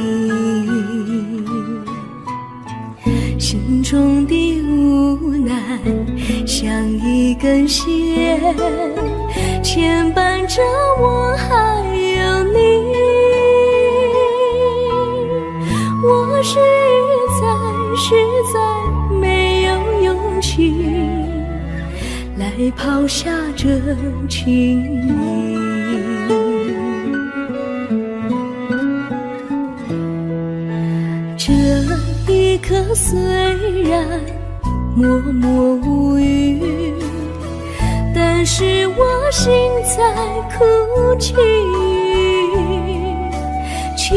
心中的无奈像一根线牵绊着我还有你，我实在没有勇气来抛下这情谊。这一刻虽然默默无语，但是我心在哭泣，求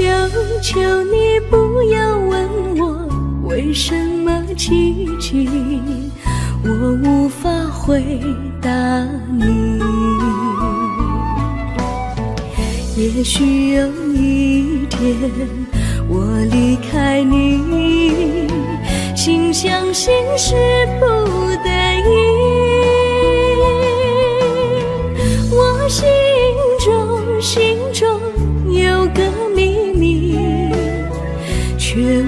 求你不要问我为什么寂静，我无法回答你。也许有一天我离开你，心相信是不得已，我心中有个秘密，却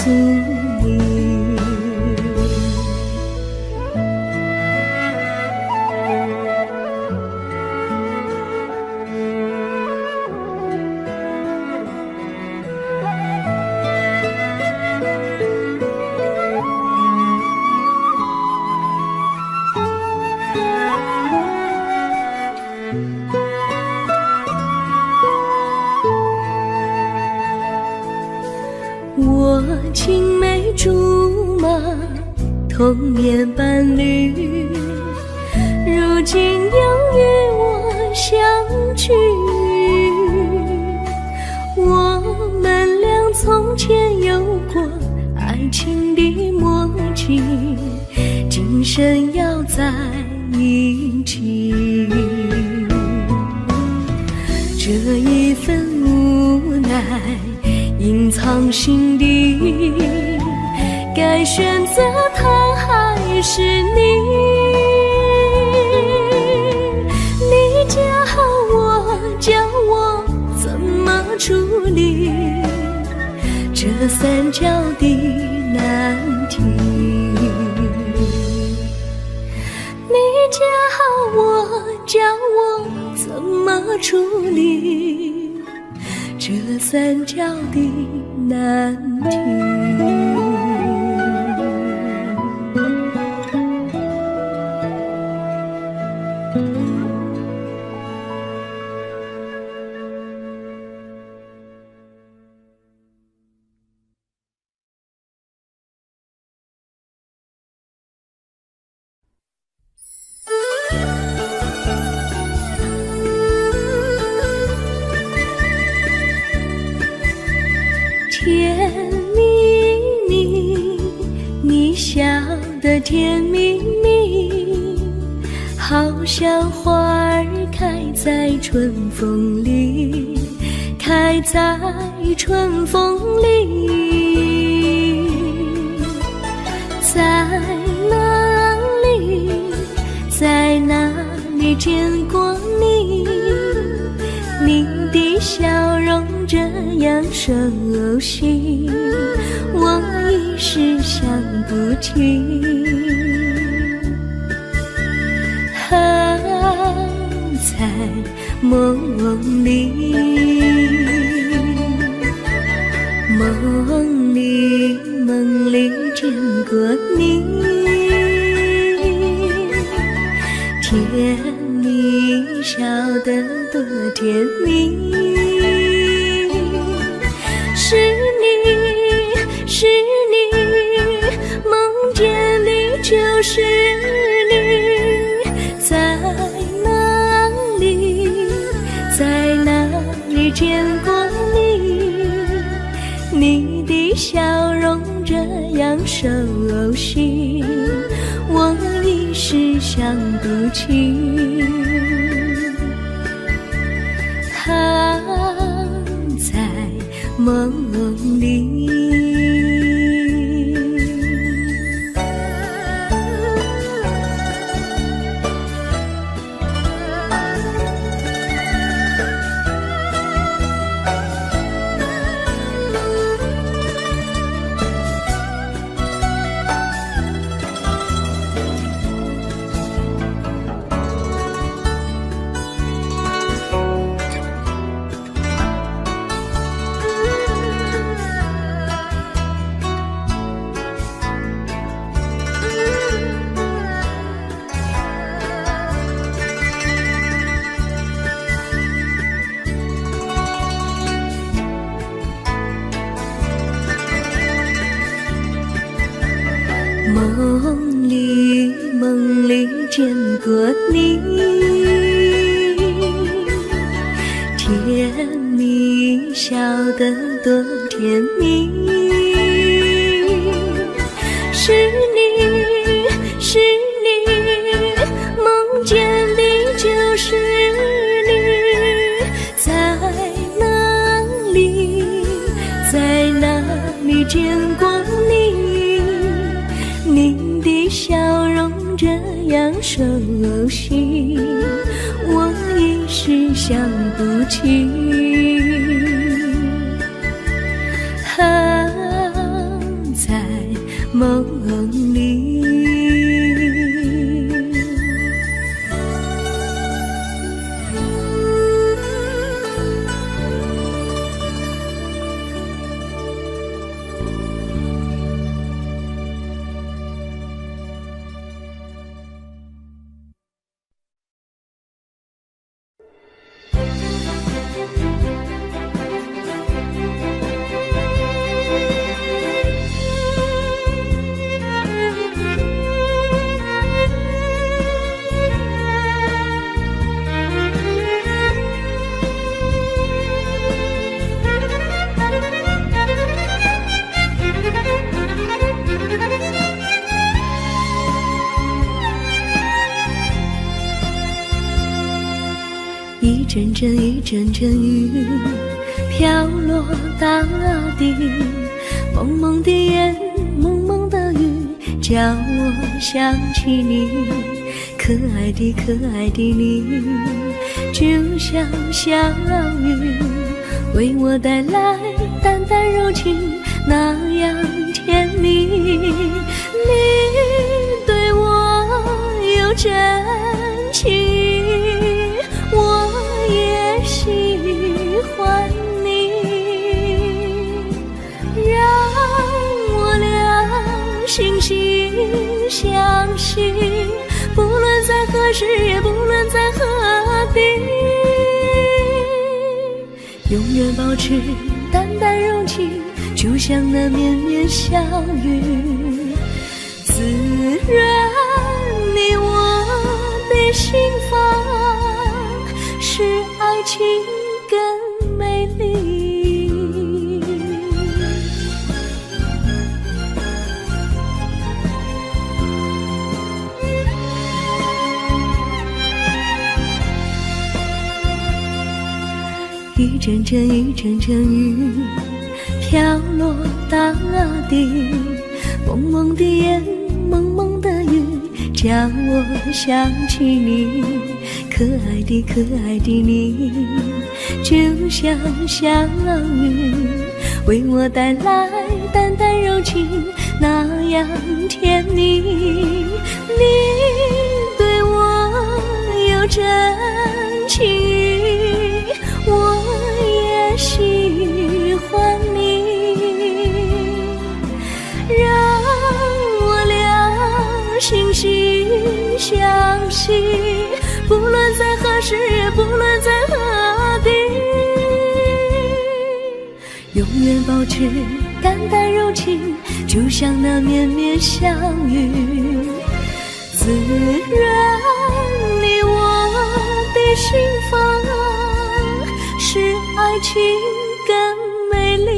诉你。我青梅竹马，童年伴侣，如今又与我相聚。我们俩从前有过爱情的默契，今生要在一起。这一份无奈隐藏心底，该选择他还是你？你教我，教我怎么处理这三角的难题。你教我，教我怎么处理这三角的难题。甜蜜蜜，你笑得甜蜜蜜，好像花儿开在春风里，开在春风里。在哪里，在哪里见过你？你的笑容这样熟悉，我一时想不起。在梦里，梦里见过你，甜蜜笑得多甜蜜。是你，是你，梦见你就是你。在哪里，在哪里见过你？你的笑容这样熟悉，我一时想不起。在梦里。梦里见过你，甜蜜笑得多甜蜜。是你，是你，梦见的就是你。在哪里，在哪里见过你？你的笑容这样熟悉，我一时想不起。一阵阵一阵阵雨飘落大地，蒙蒙的烟，蒙蒙的雨，叫我想起你，可爱的可爱的你，就像小雨，为我带来淡淡柔情，那样甜蜜。你对我有真情，我也喜欢你，让我俩惺惺相惜，不论在何时，也不论在何地，永远保持淡淡柔情，就像那绵绵小雨，滋润你我的心房，使爱情更美丽。一阵阵一阵阵雨飘落大地，蒙蒙的烟，蒙蒙的雨，叫我想起你，可爱的可爱的你，就像小雨，为我带来淡淡柔情，那样甜蜜。你对我有真情，我也喜欢你，让我俩惺惺相惜，不论在何时，也不论在何地，永远保持淡淡柔情，就像那绵绵小雨，滋润你我的心房，使爱情更美丽。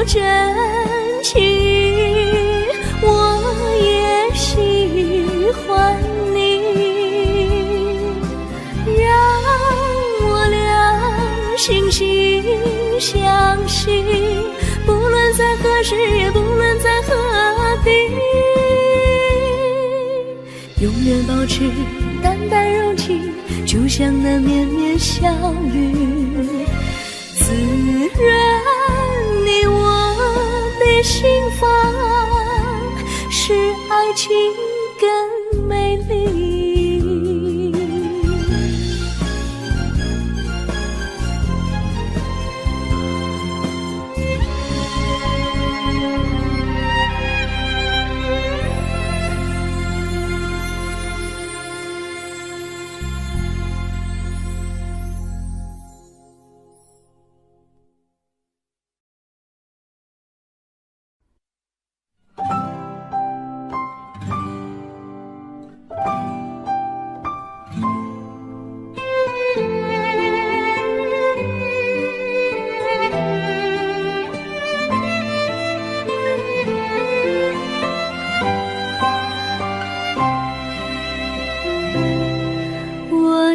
真情，我也喜欢你，让我俩惺惺相惜，不论在何时，也不论在何地，永远保持淡淡柔情，就像那绵绵小雨，滋润你我的心房，使爱情更美丽。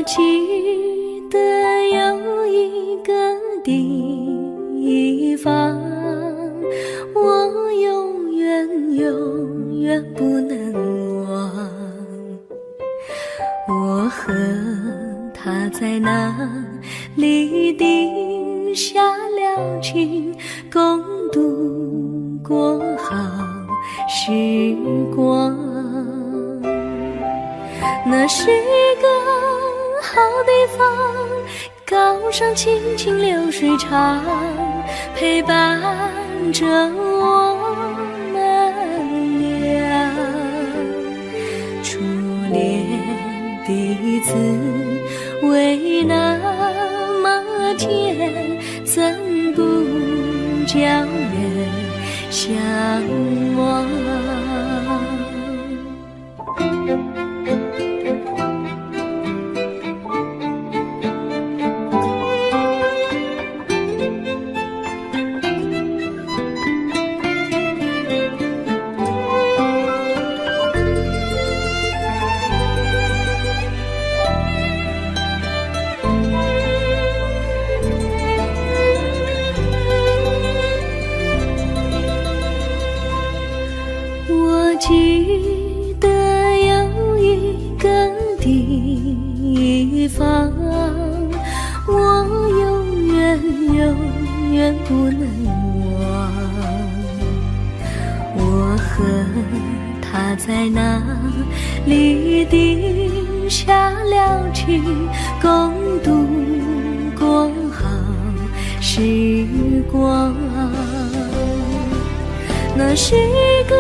记得有一个地方，我永远不能忘。我和他在那里定下了情，共度过好时光。那是一个好地方，高山清清流水长，陪伴着我们俩。初恋的滋味那么间，怎不叫人向往？记得有一个地方，我永远不能忘。我和他在那里定下了情，共度过好时光。那是一个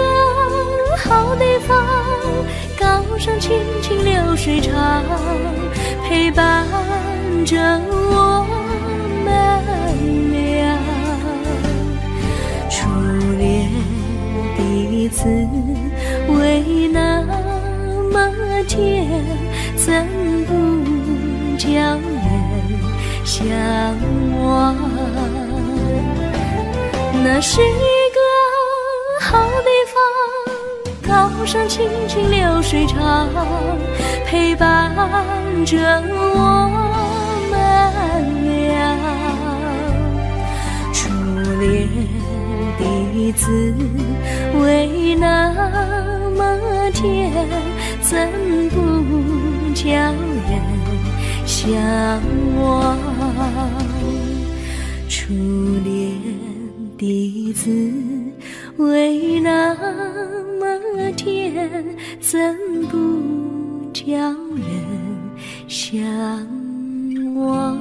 好地方，高山青青流水长，陪伴着我们俩。初恋第一次为那么甜，怎不叫人向往？那是一个好地方，高山青青流水长，陪伴着我们俩。初恋第一次为那么甜，怎不叫人向往？初恋第一次为那么甜，怎不叫人向往？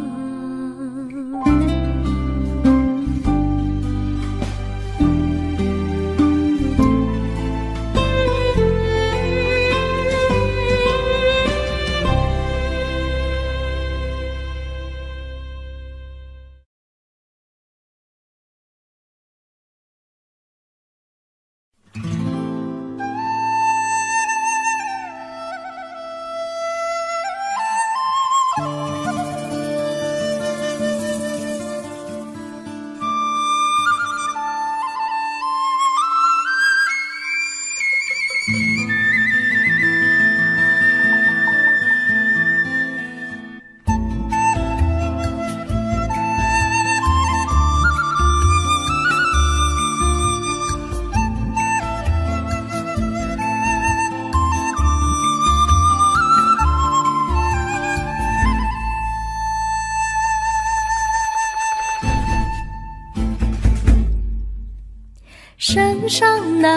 山上哪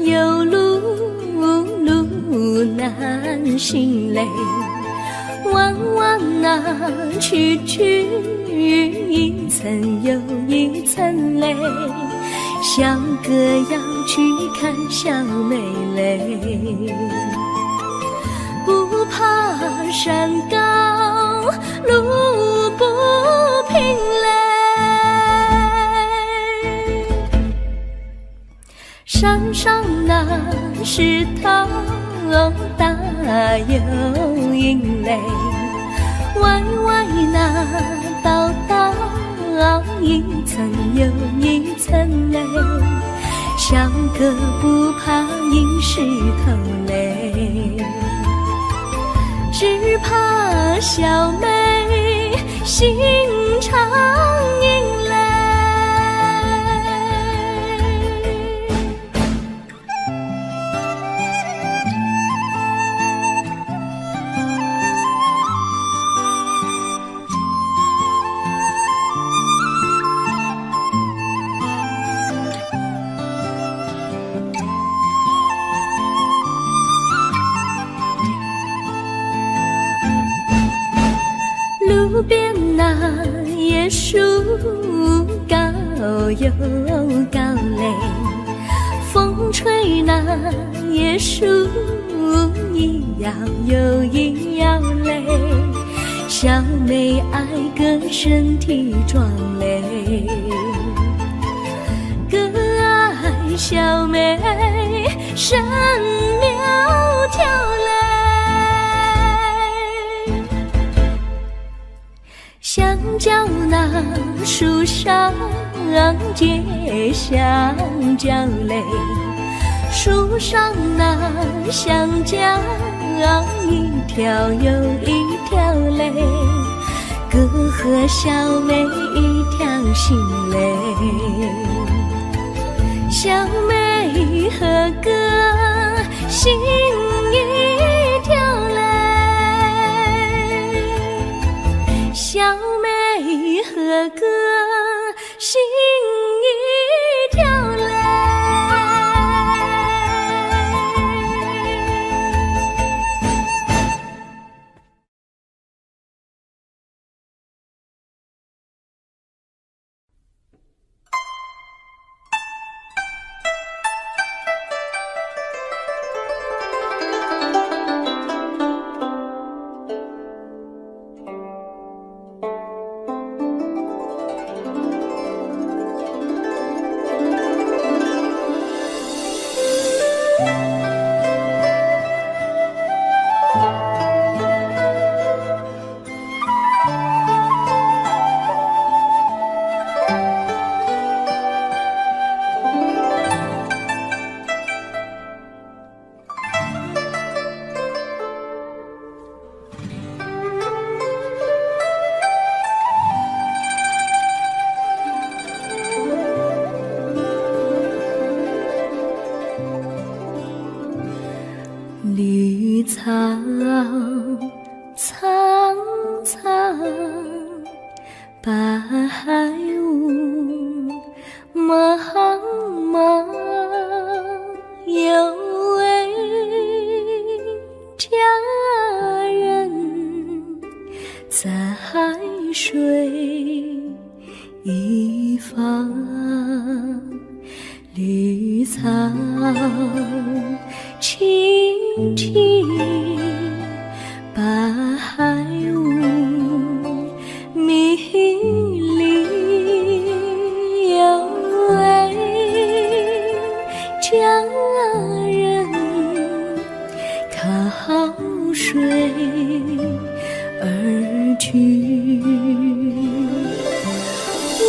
有路难行嘞，弯弯啊曲曲，一层又一层嘞，像个要去看小妹嘞。不怕山高路不平嘞，山上那石头大又硬嘞，歪歪那道道一层又一层嘞，像个不怕硬石头嘞，只怕小妹心肠硬嘞。路边那椰树高又高嘞，风吹那椰树一摇又一摇嘞，小妹爱个身体壮嘞，更爱小妹身苗条嘞。香蕉那树上结香蕉嘞，树上那香蕉一条又一条嘞，哥和小妹一条心嘞，小妹和哥心一条嘞，小妹和哥心一条嘞。绿草苍苍，白雾茫茫，有位佳人在水一方，绿草青青，白雾迷离，有位佳人靠水而去。我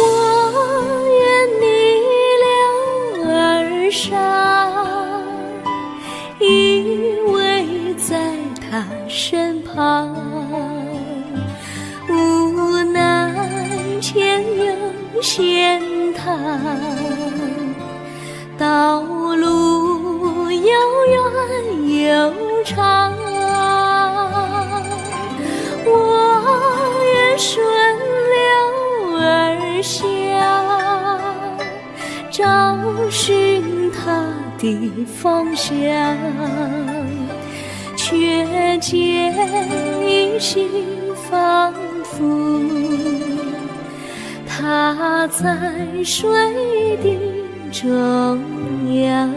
愿你留儿上，依偎在他身旁，无奈前有险滩，道路又远又长，我愿顺流而下，找寻他的方向，却见一心仿佛他在水的中央。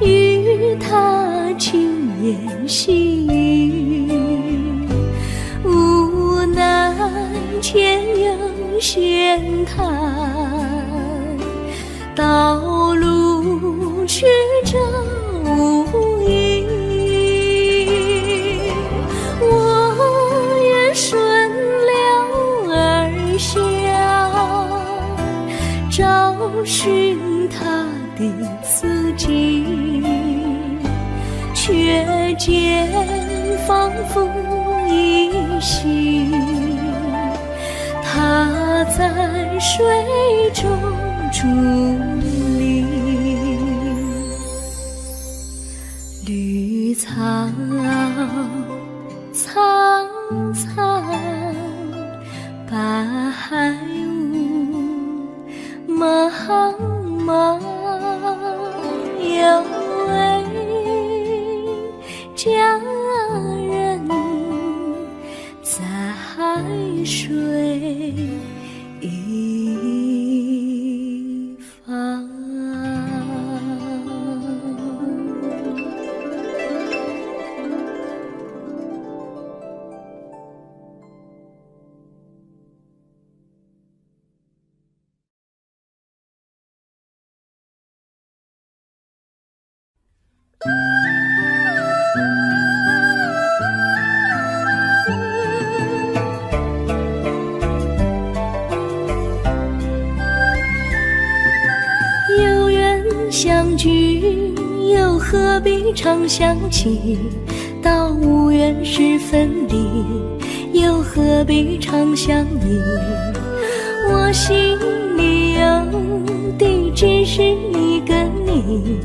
与他轻言细语，无奈前有险滩，道路曲折无依，我愿顺流而下，找寻他的足迹，却见仿佛依稀它在水中伫立，绿草苍苍，白雾茫茫，有位佳人在海水一方。有缘相聚，又何必常想起？到无缘时分离，又何必常想你？我心里有的只是一个你，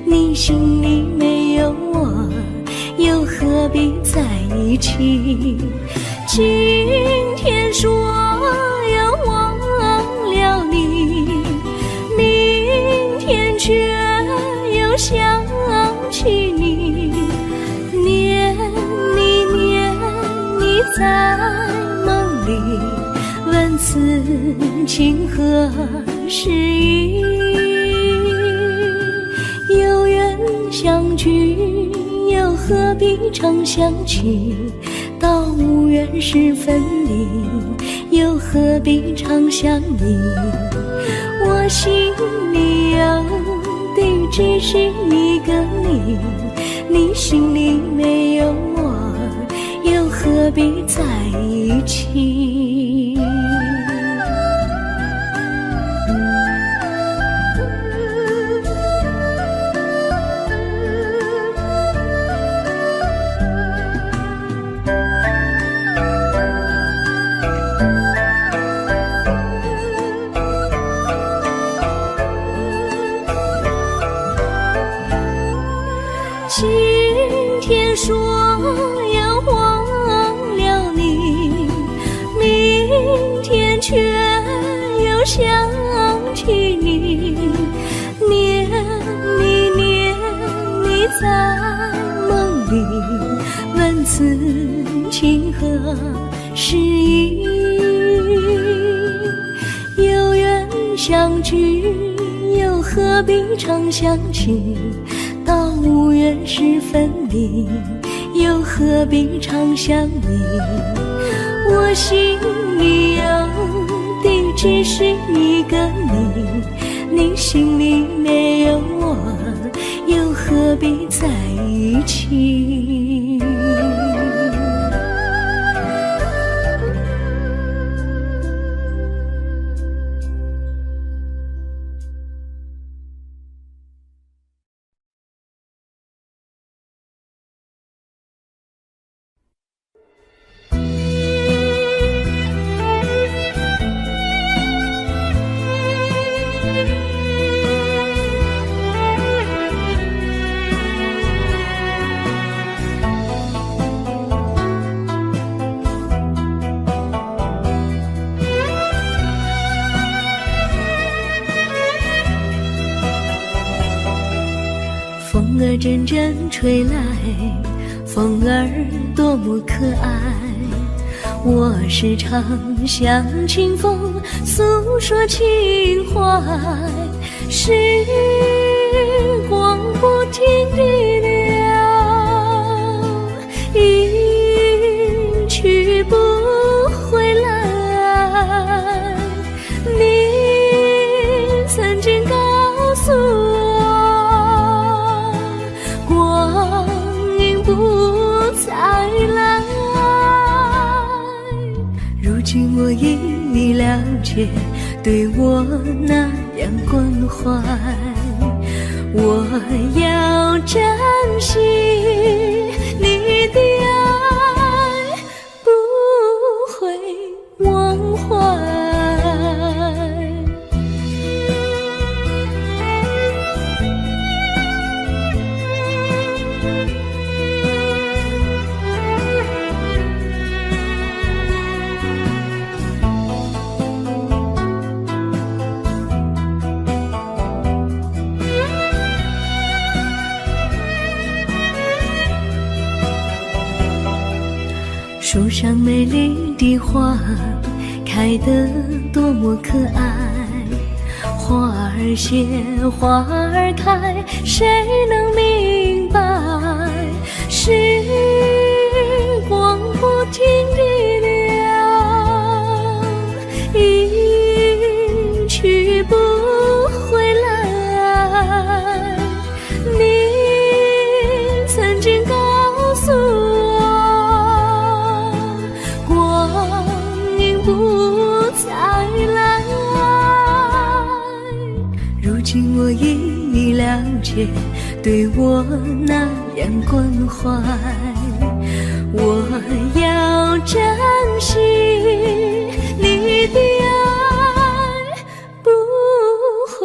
你心里没有我，又何必在一起？今天说要忘了你，明天却又想起你，念你在梦里，问此情何时已？有缘相聚，又何必常想起？到无缘时分离，又何必常想你？我心里有的只是一个你，你心里没有我，又何必在一起？今天说要忘了你，明天却又想起你，念你在梦里，问此情何时已？有缘相聚，又何必常想起？到无缘时分离，又何必常想你？我心里有的只是一个你，你心里没有我，又何必在一起？风儿阵阵吹来，风儿多么可爱。我时常向清风诉说情怀，时光不停地流，一去不回来。你曾经告诉我，光阴不再来。如今我已了解，对我那样关怀，我要珍惜你的爱，不会忘怀。树上美丽的花开得多么可爱，花儿谢，花儿开，谁能明白？时光不停地流，一去不回来。你曾经告诉我，光阴不再来。如今我已了解，对我那样关怀，我要珍惜你的爱，不会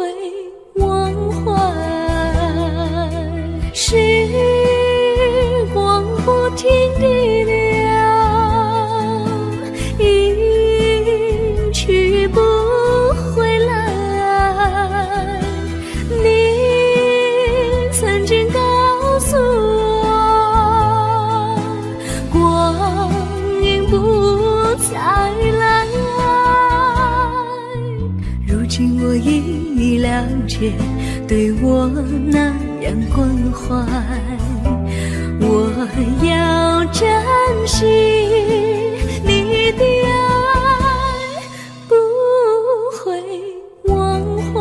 忘怀。时光不停地流，一去不回来。你曾经告诉我，光阴不再来。如今我已了解，对我那样关怀，我要珍惜你的爱，不会忘怀。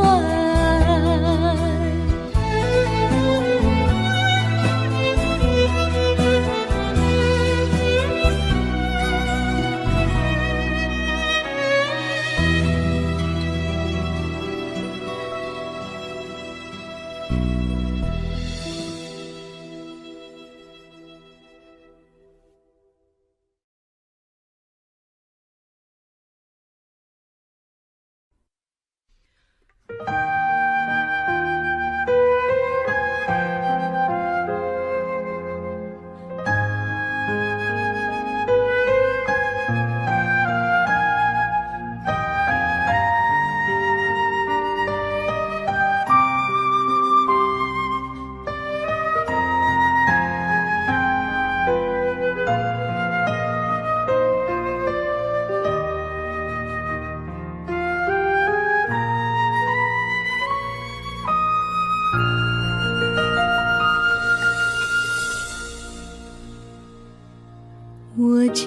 我将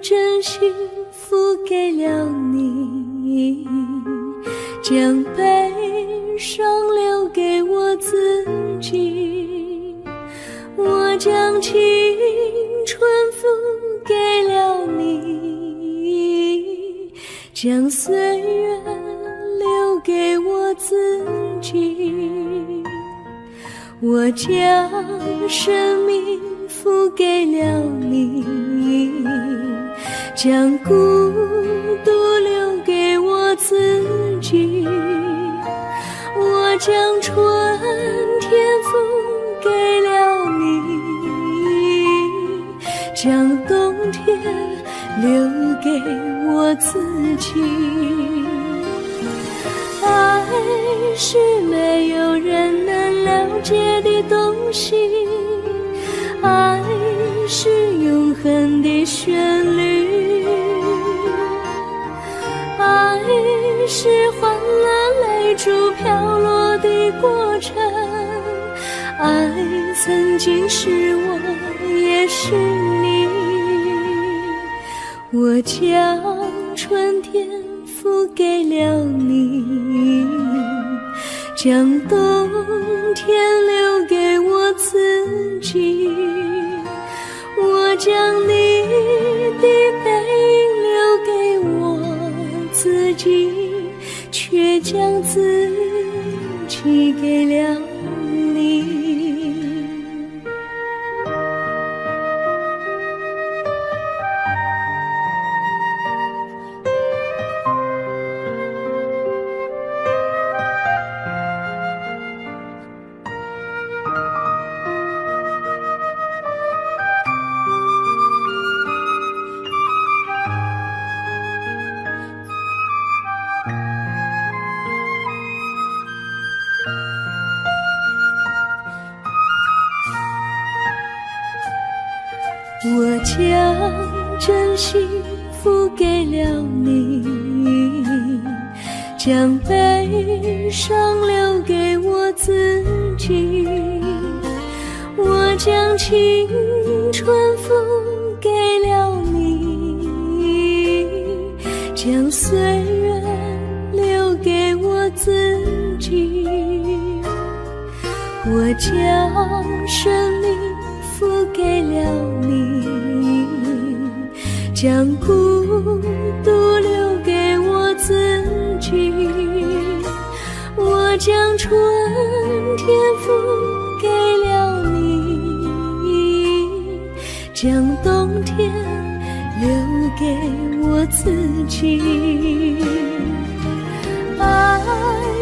真心付给了你，将悲伤留给我自己。我将青春付给了你，将岁月留给我自己。我将生命付给了你，将孤独留给我自己。我将春天付给了你，将冬天留给我自己。爱是没有人能了解的东西，爱是永恒的旋律，爱是欢乐泪珠飘落的过程，爱曾经是我也是你。我将春天付给了你，将冬天留给我自己。我将你的背影留给我自己，却将自己给了你。我将真心付给了你，将悲伤留给我自己。我将青春付给了你，将岁月留给我自己。我将生命付给了你，将孤独留给我自己。我将春天付给了你，将冬天留给我自己。爱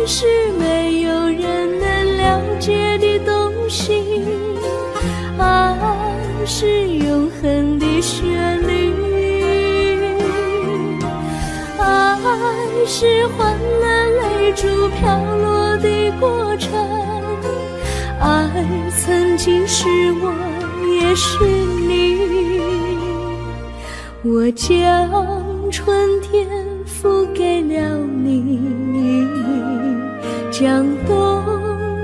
是没有人能了解的东西，爱是永恒的旋律，爱是换了泪珠飘落的过程，爱曾经是我也是你。我将春天付给了你，将冬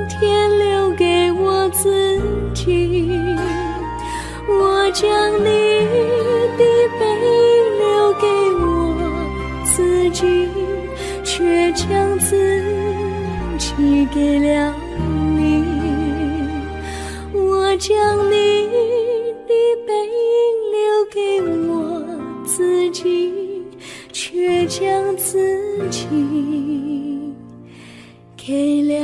天留给我自己。我将你的背影留给我自己，却将自己给了你。我将你的背影留给我自己，却将自己给了